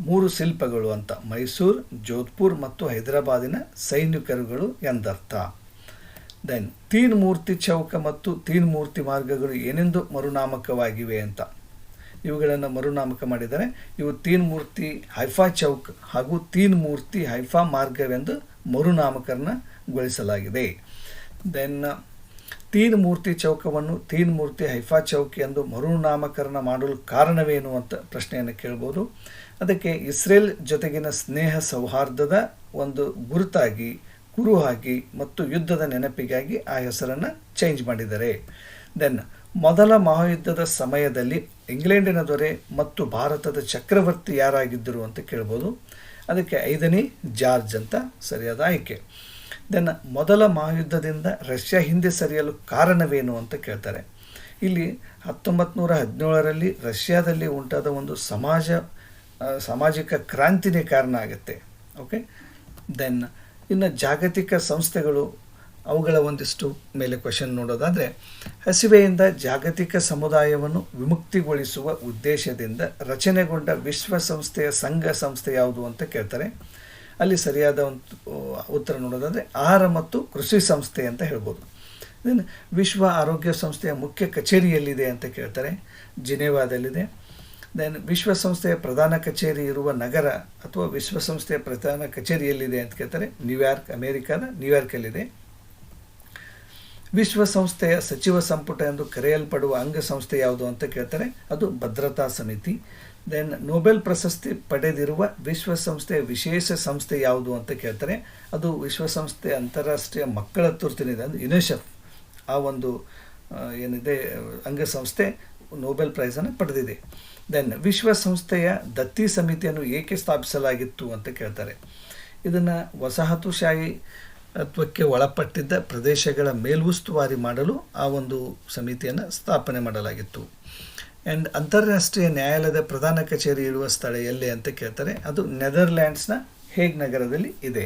3 ಶಿಲ್ಪಗಳು ಅಂತ. ಮೈಸೂರು, ಜೋಧ್ಪುರ್ ಮತ್ತು ಹೈದರಾಬಾದಿನ ಸೈನಿಕರುಗಳು ಎಂದರ್ಥ. ದೆನ್ ತೀನ್ಮೂರ್ತಿ ಚೌಕ ಮತ್ತು ತೀನ್ಮೂರ್ತಿ ಮಾರ್ಗಗಳು ಏನೆಂದು ಮರುನಾಮಕವಾಗಿವೆ ಅಂತ. ಇವುಗಳನ್ನು ಮರುನಾಮಕ ಮಾಡಿದ್ದಾರೆ. ಇವು ತೀನ್ಮೂರ್ತಿ ಹೈಫಾ ಚೌಕ್ ಹಾಗೂ ತೀನ್ಮೂರ್ತಿ ಹೈಫಾ ಮಾರ್ಗವೆಂದು ಮರುನಾಮಕರಣಗೊಳಿಸಲಾಗಿದೆ. ದೆನ್ ತೀನ್ಮೂರ್ತಿ ಚೌಕವನ್ನು ತೀನ್ಮೂರ್ತಿ ಹೈಫಾ ಚೌಕ್ ಎಂದು ಮರುನಾಮಕರಣ ಮಾಡಲು ಕಾರಣವೇನು ಅಂತ ಪ್ರಶ್ನೆಯನ್ನು ಕೇಳ್ಬೋದು. ಅದಕ್ಕೆ ಇಸ್ರೇಲ್ ಜೊತೆಗಿನ ಸ್ನೇಹ ಸೌಹಾರ್ದದ ಒಂದು ಗುರುತಾಗಿ, ಕುರುಹಾಗಿ ಮತ್ತು ಯುದ್ಧದ ನೆನಪಿಗಾಗಿ ಆ ಹೆಸರನ್ನು ಚೇಂಜ್ ಮಾಡಿದ್ದಾರೆ. ದೆನ್ ಮೊದಲ ಮಹಾಯುದ್ಧದ ಸಮಯದಲ್ಲಿ ಇಂಗ್ಲೆಂಡಿನ ದೊರೆ ಮತ್ತು ಭಾರತದ ಚಕ್ರವರ್ತಿ ಯಾರಾಗಿದ್ದರು ಅಂತ ಕೇಳ್ಬೋದು. ಅದಕ್ಕೆ 5ನೇ ಜಾರ್ಜ್ ಅಂತ ಸರಿಯಾದ ಆಯ್ಕೆ. ದೆನ್ ಮೊದಲ ಮಹಾಯುದ್ಧದಿಂದ ರಷ್ಯಾ ಹಿಂದೆ ಸರಿಯಲು ಕಾರಣವೇನು ಅಂತ ಕೇಳ್ತಾರೆ. ಇಲ್ಲಿ 1917ರಲ್ಲಿ ರಷ್ಯಾದಲ್ಲಿ ಉಂಟಾದ ಒಂದು ಸಾಮಾಜಿಕ ಕ್ರಾಂತಿನೇ ಕಾರಣ ಆಗುತ್ತೆ. ಓಕೆ. ದೆನ್ ಇನ್ನು ಜಾಗತಿಕ ಸಂಸ್ಥೆಗಳು, ಅವುಗಳ ಒಂದಿಷ್ಟು ಮೇಲೆ ಕ್ವೆಶನ್ ನೋಡೋದಾದರೆ, ಹಸಿವೆಯಿಂದ ಜಾಗತಿಕ ಸಮುದಾಯವನ್ನು ವಿಮುಕ್ತಿಗೊಳಿಸುವ ಉದ್ದೇಶದಿಂದ ರಚನೆಗೊಂಡ ವಿಶ್ವಸಂಸ್ಥೆಯ ಸಂಸ್ಥೆ ಯಾವುದು ಅಂತ ಕೇಳ್ತಾರೆ. ಅಲ್ಲಿ ಸರಿಯಾದ ಒಂದು ಉತ್ತರ ನೋಡೋದಾದರೆ ಆಹಾರ ಮತ್ತು ಕೃಷಿ ಸಂಸ್ಥೆ ಅಂತ ಹೇಳ್ಬೋದು. ದೆನ್ ವಿಶ್ವ ಆರೋಗ್ಯ ಸಂಸ್ಥೆಯ ಮುಖ್ಯ ಕಚೇರಿಯಲ್ಲಿದೆ ಅಂತ ಕೇಳ್ತಾರೆ. ಜಿನೇವಾದಲ್ಲಿದೆ. ದೆನ್ ವಿಶ್ವಸಂಸ್ಥೆಯ ಪ್ರಧಾನ ಕಚೇರಿ ಇರುವ ನಗರ ಅಥವಾ ವಿಶ್ವಸಂಸ್ಥೆಯ ಪ್ರಧಾನ ಕಚೇರಿಯಲ್ಲಿದೆ ಅಂತ ಕೇಳ್ತಾರೆ. ನ್ಯೂಯಾರ್ಕ್, ಅಮೇರಿಕಾದ ನ್ಯೂಯಾರ್ಕಲ್ಲಿದೆ. ವಿಶ್ವಸಂಸ್ಥೆಯ ಸಚಿವ ಸಂಪುಟ ಎಂದು ಕರೆಯಲ್ಪಡುವ ಅಂಗಸಂಸ್ಥೆ ಯಾವುದು ಅಂತ ಕೇಳ್ತಾರೆ. ಅದು ಭದ್ರತಾ ಸಮಿತಿ. ದೆನ್ ನೊಬೆಲ್ ಪ್ರಶಸ್ತಿ ಪಡೆದಿರುವ ವಿಶ್ವಸಂಸ್ಥೆಯ ವಿಶೇಷ ಸಂಸ್ಥೆ ಯಾವುದು ಅಂತ ಕೇಳ್ತಾರೆ. ಅದು ವಿಶ್ವಸಂಸ್ಥೆ ಅಂತಾರಾಷ್ಟ್ರೀಯ ಮಕ್ಕಳ ತುರ್ತು ನಿಧಿ ಅಂದರೆ ಯುನಿಸೆಫ್, ಆ ಒಂದು ಏನಿದೆ ಅಂಗಸಂಸ್ಥೆ ನೊಬೆಲ್ ಪ್ರೈಸನ್ನು ಪಡೆದಿದೆ. ದೆನ್ ವಿಶ್ವಸಂಸ್ಥೆಯ ದತ್ತಿ ಸಮಿತಿಯನ್ನು ಏಕೆ ಸ್ಥಾಪಿಸಲಾಗಿತ್ತು ಅಂತ ಕೇಳ್ತಾರೆ. ಇದನ್ನು ವಸಾಹತುಶಾಹಿ ತತ್ವಕ್ಕೆ ಒಳಪಟ್ಟಿದ್ದ ಪ್ರದೇಶಗಳ ಮೇಲ್ವುಸ್ತುವಾರಿ ಮಾಡಲು ಆ ಒಂದು ಸಮಿತಿಯನ್ನು ಸ್ಥಾಪನೆ ಮಾಡಲಾಗಿತ್ತು. ಆ್ಯಂಡ್ ಅಂತಾರಾಷ್ಟ್ರೀಯ ನ್ಯಾಯಾಲಯದ ಪ್ರಧಾನ ಕಚೇರಿ ಇರುವ ಸ್ಥಳ ಎಲ್ಲಿ ಅಂತ ಕೇಳ್ತಾರೆ. ಅದು ನೆದರ್ಲ್ಯಾಂಡ್ಸ್ನ ಹೇಗ್ ನಗರದಲ್ಲಿ ಇದೆ.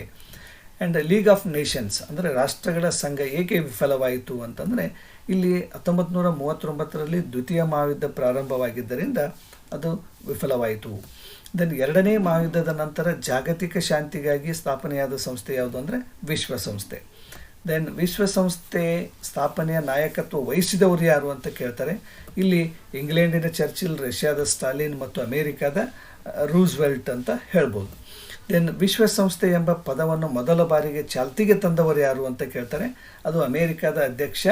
ಆ್ಯಂಡ್ ಲೀಗ್ ಆಫ್ ನೇಷನ್ಸ್ ಅಂದರೆ ರಾಷ್ಟ್ರಗಳ ಸಂಘ ಏಕೆ ವಿಫಲವಾಯಿತು ಅಂತಂದರೆ, ಇಲ್ಲಿ 1939ರಲ್ಲಿ ದ್ವಿತೀಯ ಮಹಾಯುದ್ಧ ಪ್ರಾರಂಭವಾಗಿದ್ದರಿಂದ ಅದು ವಿಫಲವಾಯಿತು. ದೆನ್ 2ನೇ ಮಹಾಯುದ್ಧದ ನಂತರ ಜಾಗತಿಕ ಶಾಂತಿಗಾಗಿ ಸ್ಥಾಪನೆಯಾದ ಸಂಸ್ಥೆ ಯಾವುದು ಅಂದರೆ ವಿಶ್ವಸಂಸ್ಥೆ. ದೆನ್ ವಿಶ್ವಸಂಸ್ಥೆ ಸ್ಥಾಪನೆಯ ನಾಯಕತ್ವ ವಹಿಸಿದವರು ಯಾರು ಅಂತ ಕೇಳ್ತಾರೆ. ಇಲ್ಲಿ ಇಂಗ್ಲೆಂಡಿನ ಚರ್ಚಿಲ್, ರಷ್ಯಾದ ಸ್ಟಾಲಿನ್ ಮತ್ತು ಅಮೇರಿಕಾದ ರೂಸ್ವೆಲ್ಟ್ ಅಂತ ಹೇಳ್ಬೋದು. ದೆನ್ ವಿಶ್ವಸಂಸ್ಥೆ ಎಂಬ ಪದವನ್ನು ಮೊದಲ ಬಾರಿಗೆ ಚಾಲ್ತಿಗೆ ತಂದವರು ಯಾರು ಅಂತ ಕೇಳ್ತಾರೆ. ಅದು ಅಮೇರಿಕಾದ ಅಧ್ಯಕ್ಷ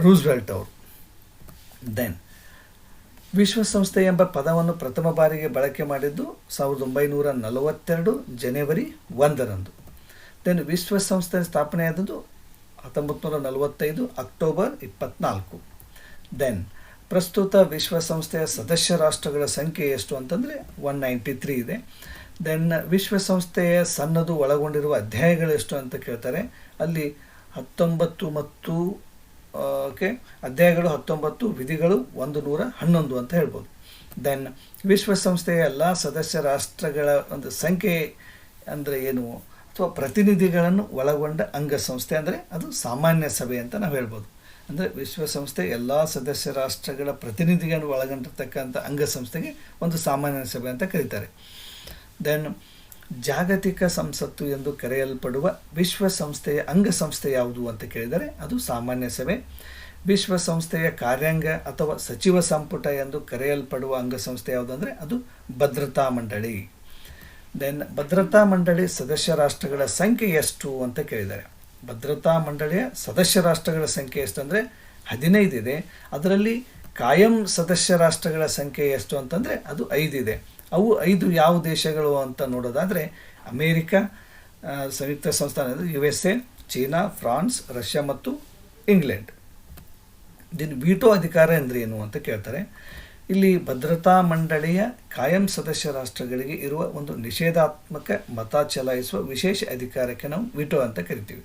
ರೂಸ್ವೆಲ್ಟ್ ಅವರು. ದೆನ್ ವಿಶ್ವಸಂಸ್ಥೆ ಎಂಬ ಪದವನ್ನು ಪ್ರಥಮ ಬಾರಿಗೆ ಬಳಕೆ ಮಾಡಿದ್ದು 1942 ಜನವರಿ 1ರಂದು. ದೆನ್ ವಿಶ್ವಸಂಸ್ಥೆ ಸ್ಥಾಪನೆಯಾದದ್ದು 1945 ಅಕ್ಟೋಬರ್ 24. ದೆನ್ ಪ್ರಸ್ತುತ ವಿಶ್ವಸಂಸ್ಥೆಯ ಸದಸ್ಯ ರಾಷ್ಟ್ರಗಳ ಸಂಖ್ಯೆ ಎಷ್ಟು ಅಂತಂದರೆ 193 ಇದೆ. ದೆನ್ ವಿಶ್ವಸಂಸ್ಥೆಯ ಸನ್ನದು ಒಳಗೊಂಡಿರುವ ಅಧ್ಯಾಯಗಳು ಎಷ್ಟು ಅಂತ ಕೇಳ್ತಾರೆ. ಅಲ್ಲಿ 19 ಮತ್ತು ಅಧ್ಯಾಯಗಳು 19, ವಿಧಿಗಳು 111 ಅಂತ ಹೇಳ್ಬೋದು. ದೆನ್ ವಿಶ್ವಸಂಸ್ಥೆಯ ಎಲ್ಲ ಸದಸ್ಯ ರಾಷ್ಟ್ರಗಳ ಒಂದು ಸಂಖ್ಯೆ ಅಂದರೆ ಏನು, ಅಥವಾ ಪ್ರತಿನಿಧಿಗಳನ್ನು ಒಳಗೊಂಡ ಅಂಗಸಂಸ್ಥೆ ಅಂದರೆ ಅದು ಸಾಮಾನ್ಯ ಸಭೆ ಅಂತ ನಾವು ಹೇಳ್ಬೋದು. ಅಂದರೆ ವಿಶ್ವಸಂಸ್ಥೆ ಎಲ್ಲ ಸದಸ್ಯ ರಾಷ್ಟ್ರಗಳ ಪ್ರತಿನಿಧಿಗಳನ್ನು ಒಳಗೊಂಡಿರ್ತಕ್ಕಂಥ ಅಂಗಸಂಸ್ಥೆಗೆ ಒಂದು ಸಾಮಾನ್ಯ ಸಭೆ ಅಂತ ಕರೀತಾರೆ. ದೆನ್ ಜಾಗತಿಕ ಸಂಸತ್ತು ಎಂದು ಕರೆಯಲ್ಪಡುವ ವಿಶ್ವಸಂಸ್ಥೆಯ ಅಂಗಸಂಸ್ಥೆ ಯಾವುದು ಅಂತ ಕೇಳಿದರೆ ಅದು ಸಾಮಾನ್ಯ ಸಭೆ. ವಿಶ್ವಸಂಸ್ಥೆಯ ಕಾರ್ಯಾಂಗ ಅಥವಾ ಸಚಿವ ಸಂಪುಟ ಎಂದು ಕರೆಯಲ್ಪಡುವ ಅಂಗಸಂಸ್ಥೆ ಯಾವುದು ಅಂದರೆ ಅದು ಭದ್ರತಾ ಮಂಡಳಿ. ದೆನ್ ಭದ್ರತಾ ಮಂಡಳಿ ಸದಸ್ಯ ರಾಷ್ಟ್ರಗಳ ಸಂಖ್ಯೆ ಎಷ್ಟು ಅಂತ ಕೇಳಿದ್ದಾರೆ. ಭದ್ರತಾ ಮಂಡಳಿಯ ಸದಸ್ಯ ರಾಷ್ಟ್ರಗಳ ಸಂಖ್ಯೆ ಎಷ್ಟು ಅಂದರೆ 15 ಇದೆ. ಅದರಲ್ಲಿ ಕಾಯಂ ಸದಸ್ಯ ರಾಷ್ಟ್ರಗಳ ಸಂಖ್ಯೆ ಎಷ್ಟು ಅಂತಂದರೆ ಅದು 5 ಇದೆ. ಅವು 5 ಯಾವ ದೇಶಗಳು ಅಂತ ನೋಡೋದಾದರೆ ಅಮೇರಿಕಾ, ಸಂಯುಕ್ತ ಸಂಸ್ಥಾನ USA, ಚೀನಾ, ಫ್ರಾನ್ಸ್, ರಷ್ಯಾ ಮತ್ತು ಇಂಗ್ಲೆಂಡ್. ದಿನ ವೀಟೋ ಅಧಿಕಾರ ಅಂದರೆ ಏನು ಅಂತ ಕೇಳ್ತಾರೆ. ಇಲ್ಲಿ ಭದ್ರತಾ ಮಂಡಳಿಯ ಕಾಯಂ ಸದಸ್ಯ ರಾಷ್ಟ್ರಗಳಿಗೆ ಇರುವ ಒಂದು ನಿಷೇಧಾತ್ಮಕ ಮತ ಚಲಾಯಿಸುವ ವಿಶೇಷ ಅಧಿಕಾರಕ್ಕೆ ನಾವು ವೀಟೋ ಅಂತ ಕರಿತೀವಿ.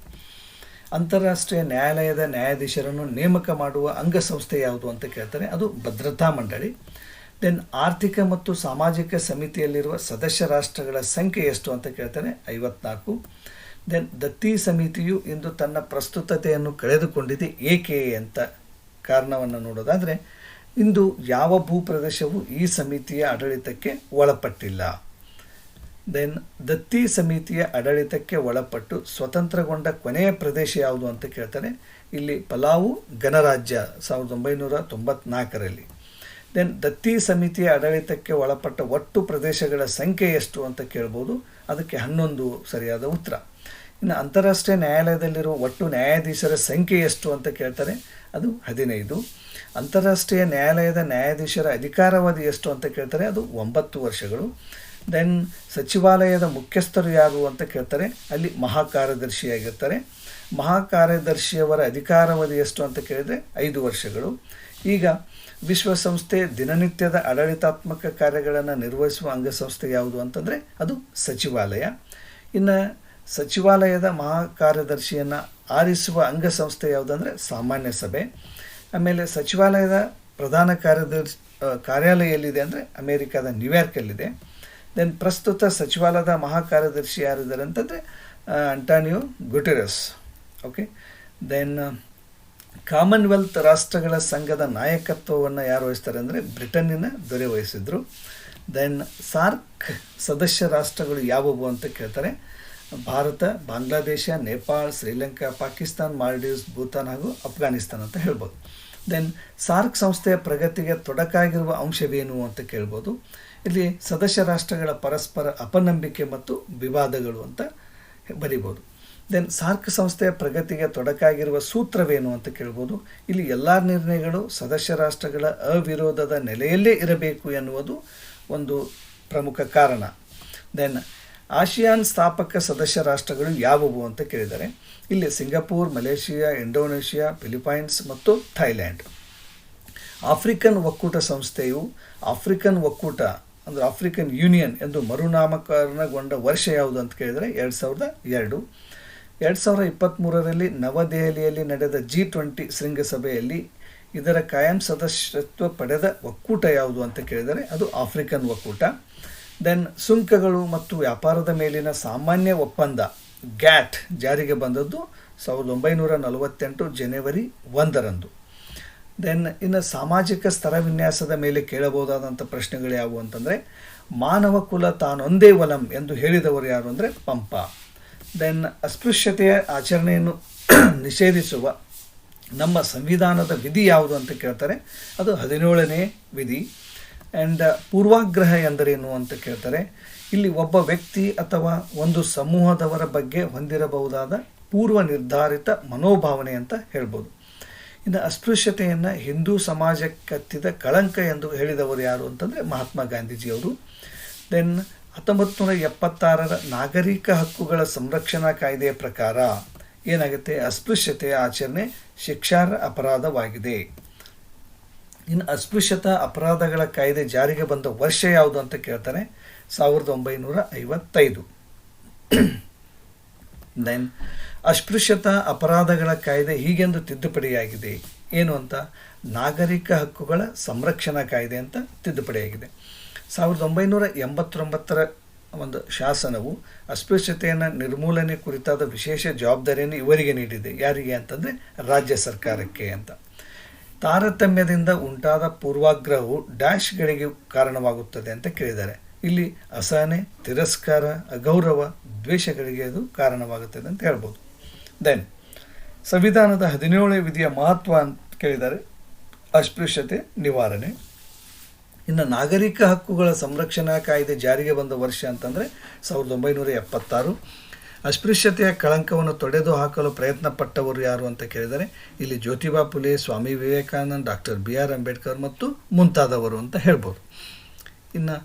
ಅಂತಾರಾಷ್ಟ್ರೀಯ ನ್ಯಾಯಾಲಯದ ನ್ಯಾಯಾಧೀಶರನ್ನು ನೇಮಕ ಮಾಡುವ ಅಂಗಸಂಸ್ಥೆ ಯಾವುದು ಅಂತ ಕೇಳ್ತಾರೆ, ಅದು ಭದ್ರತಾ ಮಂಡಳಿ. ದೆನ್ ಆರ್ಥಿಕ ಮತ್ತು ಸಾಮಾಜಿಕ ಸಮಿತಿಯಲ್ಲಿರುವ ಸದಸ್ಯ ರಾಷ್ಟ್ರಗಳ ಸಂಖ್ಯೆ ಎಷ್ಟು ಅಂತ ಕೇಳ್ತಾರೆ, 54. ದೆನ್ ದತ್ತಿ ಸಮಿತಿಯು ಇಂದು ತನ್ನ ಪ್ರಸ್ತುತತೆಯನ್ನು ಕಳೆದುಕೊಂಡಿದೆ ಏಕೆ ಅಂತ ಕಾರಣವನ್ನು ನೋಡೋದಾದರೆ, ಇಂದು ಯಾವ ಭೂಪ್ರದೇಶವು ಈ ಸಮಿತಿಯ ಆಡಳಿತಕ್ಕೆ ಒಳಪಟ್ಟಿಲ್ಲ. ದೆನ್ ದತ್ತಿ ಸಮಿತಿಯ ಆಡಳಿತಕ್ಕೆ ಒಳಪಟ್ಟು ಸ್ವತಂತ್ರಗೊಂಡ ಕೊನೆಯ ಪ್ರದೇಶ ಯಾವುದು ಅಂತ ಕೇಳ್ತಾರೆ, ಇಲ್ಲಿ ಪಲಾವು ಗಣರಾಜ್ಯ 1994ರಲ್ಲಿ. ದೆನ್ ದತ್ತಿ ಸಮಿತಿಯ ಆಡಳಿತಕ್ಕೆ ಒಳಪಟ್ಟ ಒಟ್ಟು ಪ್ರದೇಶಗಳ ಸಂಖ್ಯೆ ಎಷ್ಟು ಅಂತ ಕೇಳ್ಬೋದು, ಅದಕ್ಕೆ 11 ಸರಿಯಾದ ಉತ್ತರ. ಇನ್ನು ಅಂತಾರಾಷ್ಟ್ರೀಯ ನ್ಯಾಯಾಲಯದಲ್ಲಿರುವ ಒಟ್ಟು ನ್ಯಾಯಾಧೀಶರ ಸಂಖ್ಯೆ ಎಷ್ಟು ಅಂತ ಕೇಳ್ತಾರೆ, ಅದು 15. ಅಂತಾರಾಷ್ಟ್ರೀಯ ನ್ಯಾಯಾಲಯದ ನ್ಯಾಯಾಧೀಶರ ಅಧಿಕಾರಾವಧಿ ಎಷ್ಟು ಅಂತ ಕೇಳ್ತಾರೆ, ಅದು 9 ವರ್ಷಗಳು. ದೆನ್ ಸಚಿವಾಲಯದ ಮುಖ್ಯಸ್ಥರು ಯಾರು ಅಂತ ಕೇಳ್ತಾರೆ, ಅಲ್ಲಿ ಮಹಾಕಾರ್ಯದರ್ಶಿಯಾಗಿರ್ತಾರೆ. ಮಹಾಕಾರ್ಯದರ್ಶಿಯವರ ಅಧಿಕಾರಾವಧಿ ಎಷ್ಟು ಅಂತ ಕೇಳಿದರೆ 5 ವರ್ಷಗಳು. ಈಗ ವಿಶ್ವಸಂಸ್ಥೆ ದಿನನಿತ್ಯದ ಆಡಳಿತಾತ್ಮಕ ಕಾರ್ಯಗಳನ್ನು ನಿರ್ವಹಿಸುವ ಅಂಗಸಂಸ್ಥೆ ಯಾವುದು ಅಂತಂದರೆ ಅದು ಸಚಿವಾಲಯ. ಇನ್ನು ಸಚಿವಾಲಯದ ಮಹಾಕಾರ್ಯದರ್ಶಿಯನ್ನು ಆರಿಸುವ ಅಂಗಸಂಸ್ಥೆ ಯಾವುದಂದರೆ ಸಾಮಾನ್ಯ ಸಭೆ. ಆಮೇಲೆ ಸಚಿವಾಲಯದ ಪ್ರಧಾನ ಕಾರ್ಯಾಲಯ ಎಲ್ಲಿದೆ ಅಂದರೆ ಅಮೇರಿಕಾದ ನ್ಯೂಯಾರ್ಕಲ್ಲಿದೆ. ದೆನ್ ಪ್ರಸ್ತುತ ಸಚಿವಾಲಯದ ಮಹಾಕಾರ್ಯದರ್ಶಿ ಯಾರಿದ್ದಾರೆ ಅಂತಂದರೆ Antonio Guterres. Okay. Then Commonwealth ರಾಷ್ಟ್ರಗಳ ಸಂಘದ ನಾಯಕತ್ವವನ್ನು ಯಾರು ವಹಿಸ್ತಾರೆ ಅಂದರೆ ಬ್ರಿಟನ್ನಿನ ದೊರೆ ವಹಿಸಿದ್ರು. ದೆನ್ ಸಾರ್ಕ್ ಸದಸ್ಯ ರಾಷ್ಟ್ರಗಳು ಯಾವುವು ಅಂತ ಕೇಳ್ತಾರೆ, ಭಾರತ, ಬಾಂಗ್ಲಾದೇಶ, ನೇಪಾಳ, ಶ್ರೀಲಂಕಾ, ಪಾಕಿಸ್ತಾನ್, ಮಾಲ್ಡೀವ್ಸ್, ಭೂತಾನ್ ಹಾಗೂ ಅಫ್ಘಾನಿಸ್ತಾನ್ ಅಂತ ಹೇಳ್ಬೋದು. ದೆನ್ ಸಾರ್ಕ್ ಸಂಸ್ಥೆಯ ಪ್ರಗತಿಗೆ ತೊಡಕಾಗಿರುವ ಅಂಶವೇನು ಅಂತ ಕೇಳ್ಬೋದು. ಇಲ್ಲಿ ಸದಸ್ಯ ರಾಷ್ಟ್ರಗಳ ಪರಸ್ಪರ ಅಪನಂಬಿಕೆ ಮತ್ತು ವಿವಾದಗಳು ಅಂತ ಬರಿಬೋದು. ದೆನ್ ಸಾರ್ಕ್ ಸಂಸ್ಥೆಯ ಪ್ರಗತಿಗೆ ತೊಡಕಾಗಿರುವ ಸೂತ್ರವೇನು ಅಂತ ಕೇಳ್ಬೋದು. ಇಲ್ಲಿ ಎಲ್ಲ ನಿರ್ಣಯಗಳು ಸದಸ್ಯ ರಾಷ್ಟ್ರಗಳ ಅವಿರೋಧದ ನೆಲೆಯಲ್ಲೇ ಇರಬೇಕು ಎನ್ನುವುದು ಒಂದು ಪ್ರಮುಖ ಕಾರಣ. ದೆನ್ ಆಸಿಯಾನ್ ಸ್ಥಾಪಕ ಸದಸ್ಯ ರಾಷ್ಟ್ರಗಳು ಯಾವುವು ಅಂತ ಕೇಳಿದ್ದಾರೆ. ಇಲ್ಲಿ ಸಿಂಗಪೂರ್, ಮಲೇಷಿಯಾ, ಇಂಡೋನೇಷಿಯಾ, ಫಿಲಿಪೈನ್ಸ್ ಮತ್ತು ಥೈಲ್ಯಾಂಡ್. ಆಫ್ರಿಕನ್ ಒಕ್ಕೂಟ ಸಂಸ್ಥೆಯು ಆಫ್ರಿಕನ್ ಒಕ್ಕೂಟ ಅಂದರೆ ಆಫ್ರಿಕನ್ ಯೂನಿಯನ್ ಎಂದು ಮರುನಾಮಕರಣಗೊಂಡ ವರ್ಷ ಯಾವುದು ಅಂತ ಕೇಳಿದರೆ 2002. 2023ರಲ್ಲಿ ನವದೆಹಲಿಯಲ್ಲಿ ನಡೆದ G20 ಶೃಂಗಸಭೆಯಲ್ಲಿ ಇದರ ಕಾಯಂ ಸದಸ್ಯತ್ವ ಪಡೆದ ಒಕ್ಕೂಟ ಯಾವುದು ಅಂತ ಕೇಳಿದರೆ ಅದು ಆಫ್ರಿಕನ್ ಒಕ್ಕೂಟ. ದೆನ್ ಸುಂಕಗಳು ಮತ್ತು ವ್ಯಾಪಾರದ ಮೇಲಿನ ಸಾಮಾನ್ಯ ಒಪ್ಪಂದ ಗ್ಯಾಟ್ ಜಾರಿಗೆ ಬಂದದ್ದು 1948 ಜನವರಿ 1ರಂದು. ದೆನ್ ಇನ್ನು ಸಾಮಾಜಿಕ ಸ್ತರ ವಿನ್ಯಾಸದ ಮೇಲೆ ಕೇಳಬಹುದಾದಂಥ ಪ್ರಶ್ನೆಗಳು ಯಾವುವು ಅಂತಂದರೆ, ಮಾನವ ಕುಲ ತಾನೊಂದೇ ವಲಂ ಎಂದು ಹೇಳಿದವರು ಯಾರು ಅಂದರೆ ಪಂಪ. ದೆನ್ ಅಸ್ಪೃಶ್ಯತೆಯ ಆಚರಣೆಯನ್ನು ನಿಷೇಧಿಸುವ ನಮ್ಮ ಸಂವಿಧಾನದ ವಿಧಿ ಯಾವುದು ಅಂತ ಕೇಳ್ತಾರೆ, ಅದು 17ನೇ ವಿಧಿ. ಆ್ಯಂಡ್ ಪೂರ್ವಾಗ್ರಹ ಎಂದರೇನು ಅಂತ ಕೇಳ್ತಾರೆ. ಇಲ್ಲಿ ಒಬ್ಬ ವ್ಯಕ್ತಿ ಅಥವಾ ಒಂದು ಸಮೂಹದವರ ಬಗ್ಗೆ ಹೊಂದಿರಬಹುದಾದ ಪೂರ್ವ ನಿರ್ಧಾರಿತ ಮನೋಭಾವನೆ ಅಂತ ಹೇಳ್ಬೋದು. ಇನ್ನು ಅಸ್ಪೃಶ್ಯತೆಯನ್ನು ಹಿಂದೂ ಸಮಾಜಕ್ಕೆ ಕತ್ತಿದ ಕಳಂಕ ಎಂದು ಹೇಳಿದವರು ಯಾರು ಅಂತಂದರೆ ಮಹಾತ್ಮ ಗಾಂಧೀಜಿಯವರು. ದೆನ್ 1976ರ ನಾಗರಿಕ ಹಕ್ಕುಗಳ ಸಂರಕ್ಷಣಾ ಕಾಯ್ದೆಯ ಪ್ರಕಾರ ಏನಾಗುತ್ತೆ, ಅಸ್ಪೃಶ್ಯತೆಯ ಆಚರಣೆ ಶಿಕ್ಷಾರ್ಹ ಅಪರಾಧವಾಗಿದೆ. ಇನ್ನು ಅಸ್ಪೃಶ್ಯತಾ ಅಪರಾಧಗಳ ಕಾಯ್ದೆ ಜಾರಿಗೆ ಬಂದ ವರ್ಷ ಯಾವುದು ಅಂತ ಕೇಳ್ತಾರೆ, 1955. ದೆನ್ ಅಸ್ಪೃಶ್ಯತಾ ಅಪರಾಧಗಳ ಕಾಯ್ದೆ ಹೀಗೆಂದು ತಿದ್ದುಪಡಿಯಾಗಿದೆ ಏನು ಅಂತ, ನಾಗರಿಕ ಹಕ್ಕುಗಳ ಸಂರಕ್ಷಣಾ ಕಾಯ್ದೆ ಅಂತ ತಿದ್ದುಪಡಿಯಾಗಿದೆ. 1989ರ ಒಂದು ಶಾಸನವು ಅಸ್ಪೃಶ್ಯತೆಯನ್ನು ನಿರ್ಮೂಲನೆ ಕುರಿತಾದ ವಿಶೇಷ ಜವಾಬ್ದಾರಿಯನ್ನು ಇವರಿಗೆ ನೀಡಿದೆ. ಯಾರಿಗೆ ಅಂತಂದರೆ ರಾಜ್ಯ ಸರ್ಕಾರಕ್ಕೆ ಅಂತ. ತಾರತಮ್ಯದಿಂದ ಉಂಟಾದ ಪೂರ್ವಾಗ್ರಹವು ಡ್ಯಾಶ್ಗಳಿಗೆ ಕಾರಣವಾಗುತ್ತದೆ ಅಂತ ಕೇಳಿದ್ದಾರೆ. ಇಲ್ಲಿ ಅಸಹನೆ, ತಿರಸ್ಕಾರ, ಅಗೌರವ, ದ್ವೇಷಗಳಿಗೆ ಅದು ಕಾರಣವಾಗುತ್ತದೆ ಅಂತ ಹೇಳ್ಬೋದು. ದೆನ್ ಸಂವಿಧಾನದ 17ನೇ ವಿಧಿಯ ಮಹತ್ವ ಅಂತ ಕೇಳಿದ್ದಾರೆ, ಅಸ್ಪೃಶ್ಯತೆ ನಿವಾರಣೆ. ಇನ್ನು ನಾಗರಿಕ ಹಕ್ಕುಗಳ ಸಂರಕ್ಷಣಾ ಕಾಯ್ದೆ ಜಾರಿಗೆ ಬಂದ ವರ್ಷ ಅಂತಂದರೆ 1976. ಅಸ್ಪೃಶ್ಯತೆಯ ಕಳಂಕವನ್ನು ತೊಡೆದು ಹಾಕಲು ಪ್ರಯತ್ನ ಪಟ್ಟವರು ಯಾರು ಅಂತ ಕೇಳಿದರೆ, ಇಲ್ಲಿ ಜ್ಯೋತಿಬಾ ಫುಲೆ, ಸ್ವಾಮಿ ವಿವೇಕಾನಂದ, ಡಾಕ್ಟರ್ BR ಅಂಬೇಡ್ಕರ್ ಮತ್ತು ಮುಂತಾದವರು ಅಂತ ಹೇಳ್ಬೋದು. ಇನ್ನು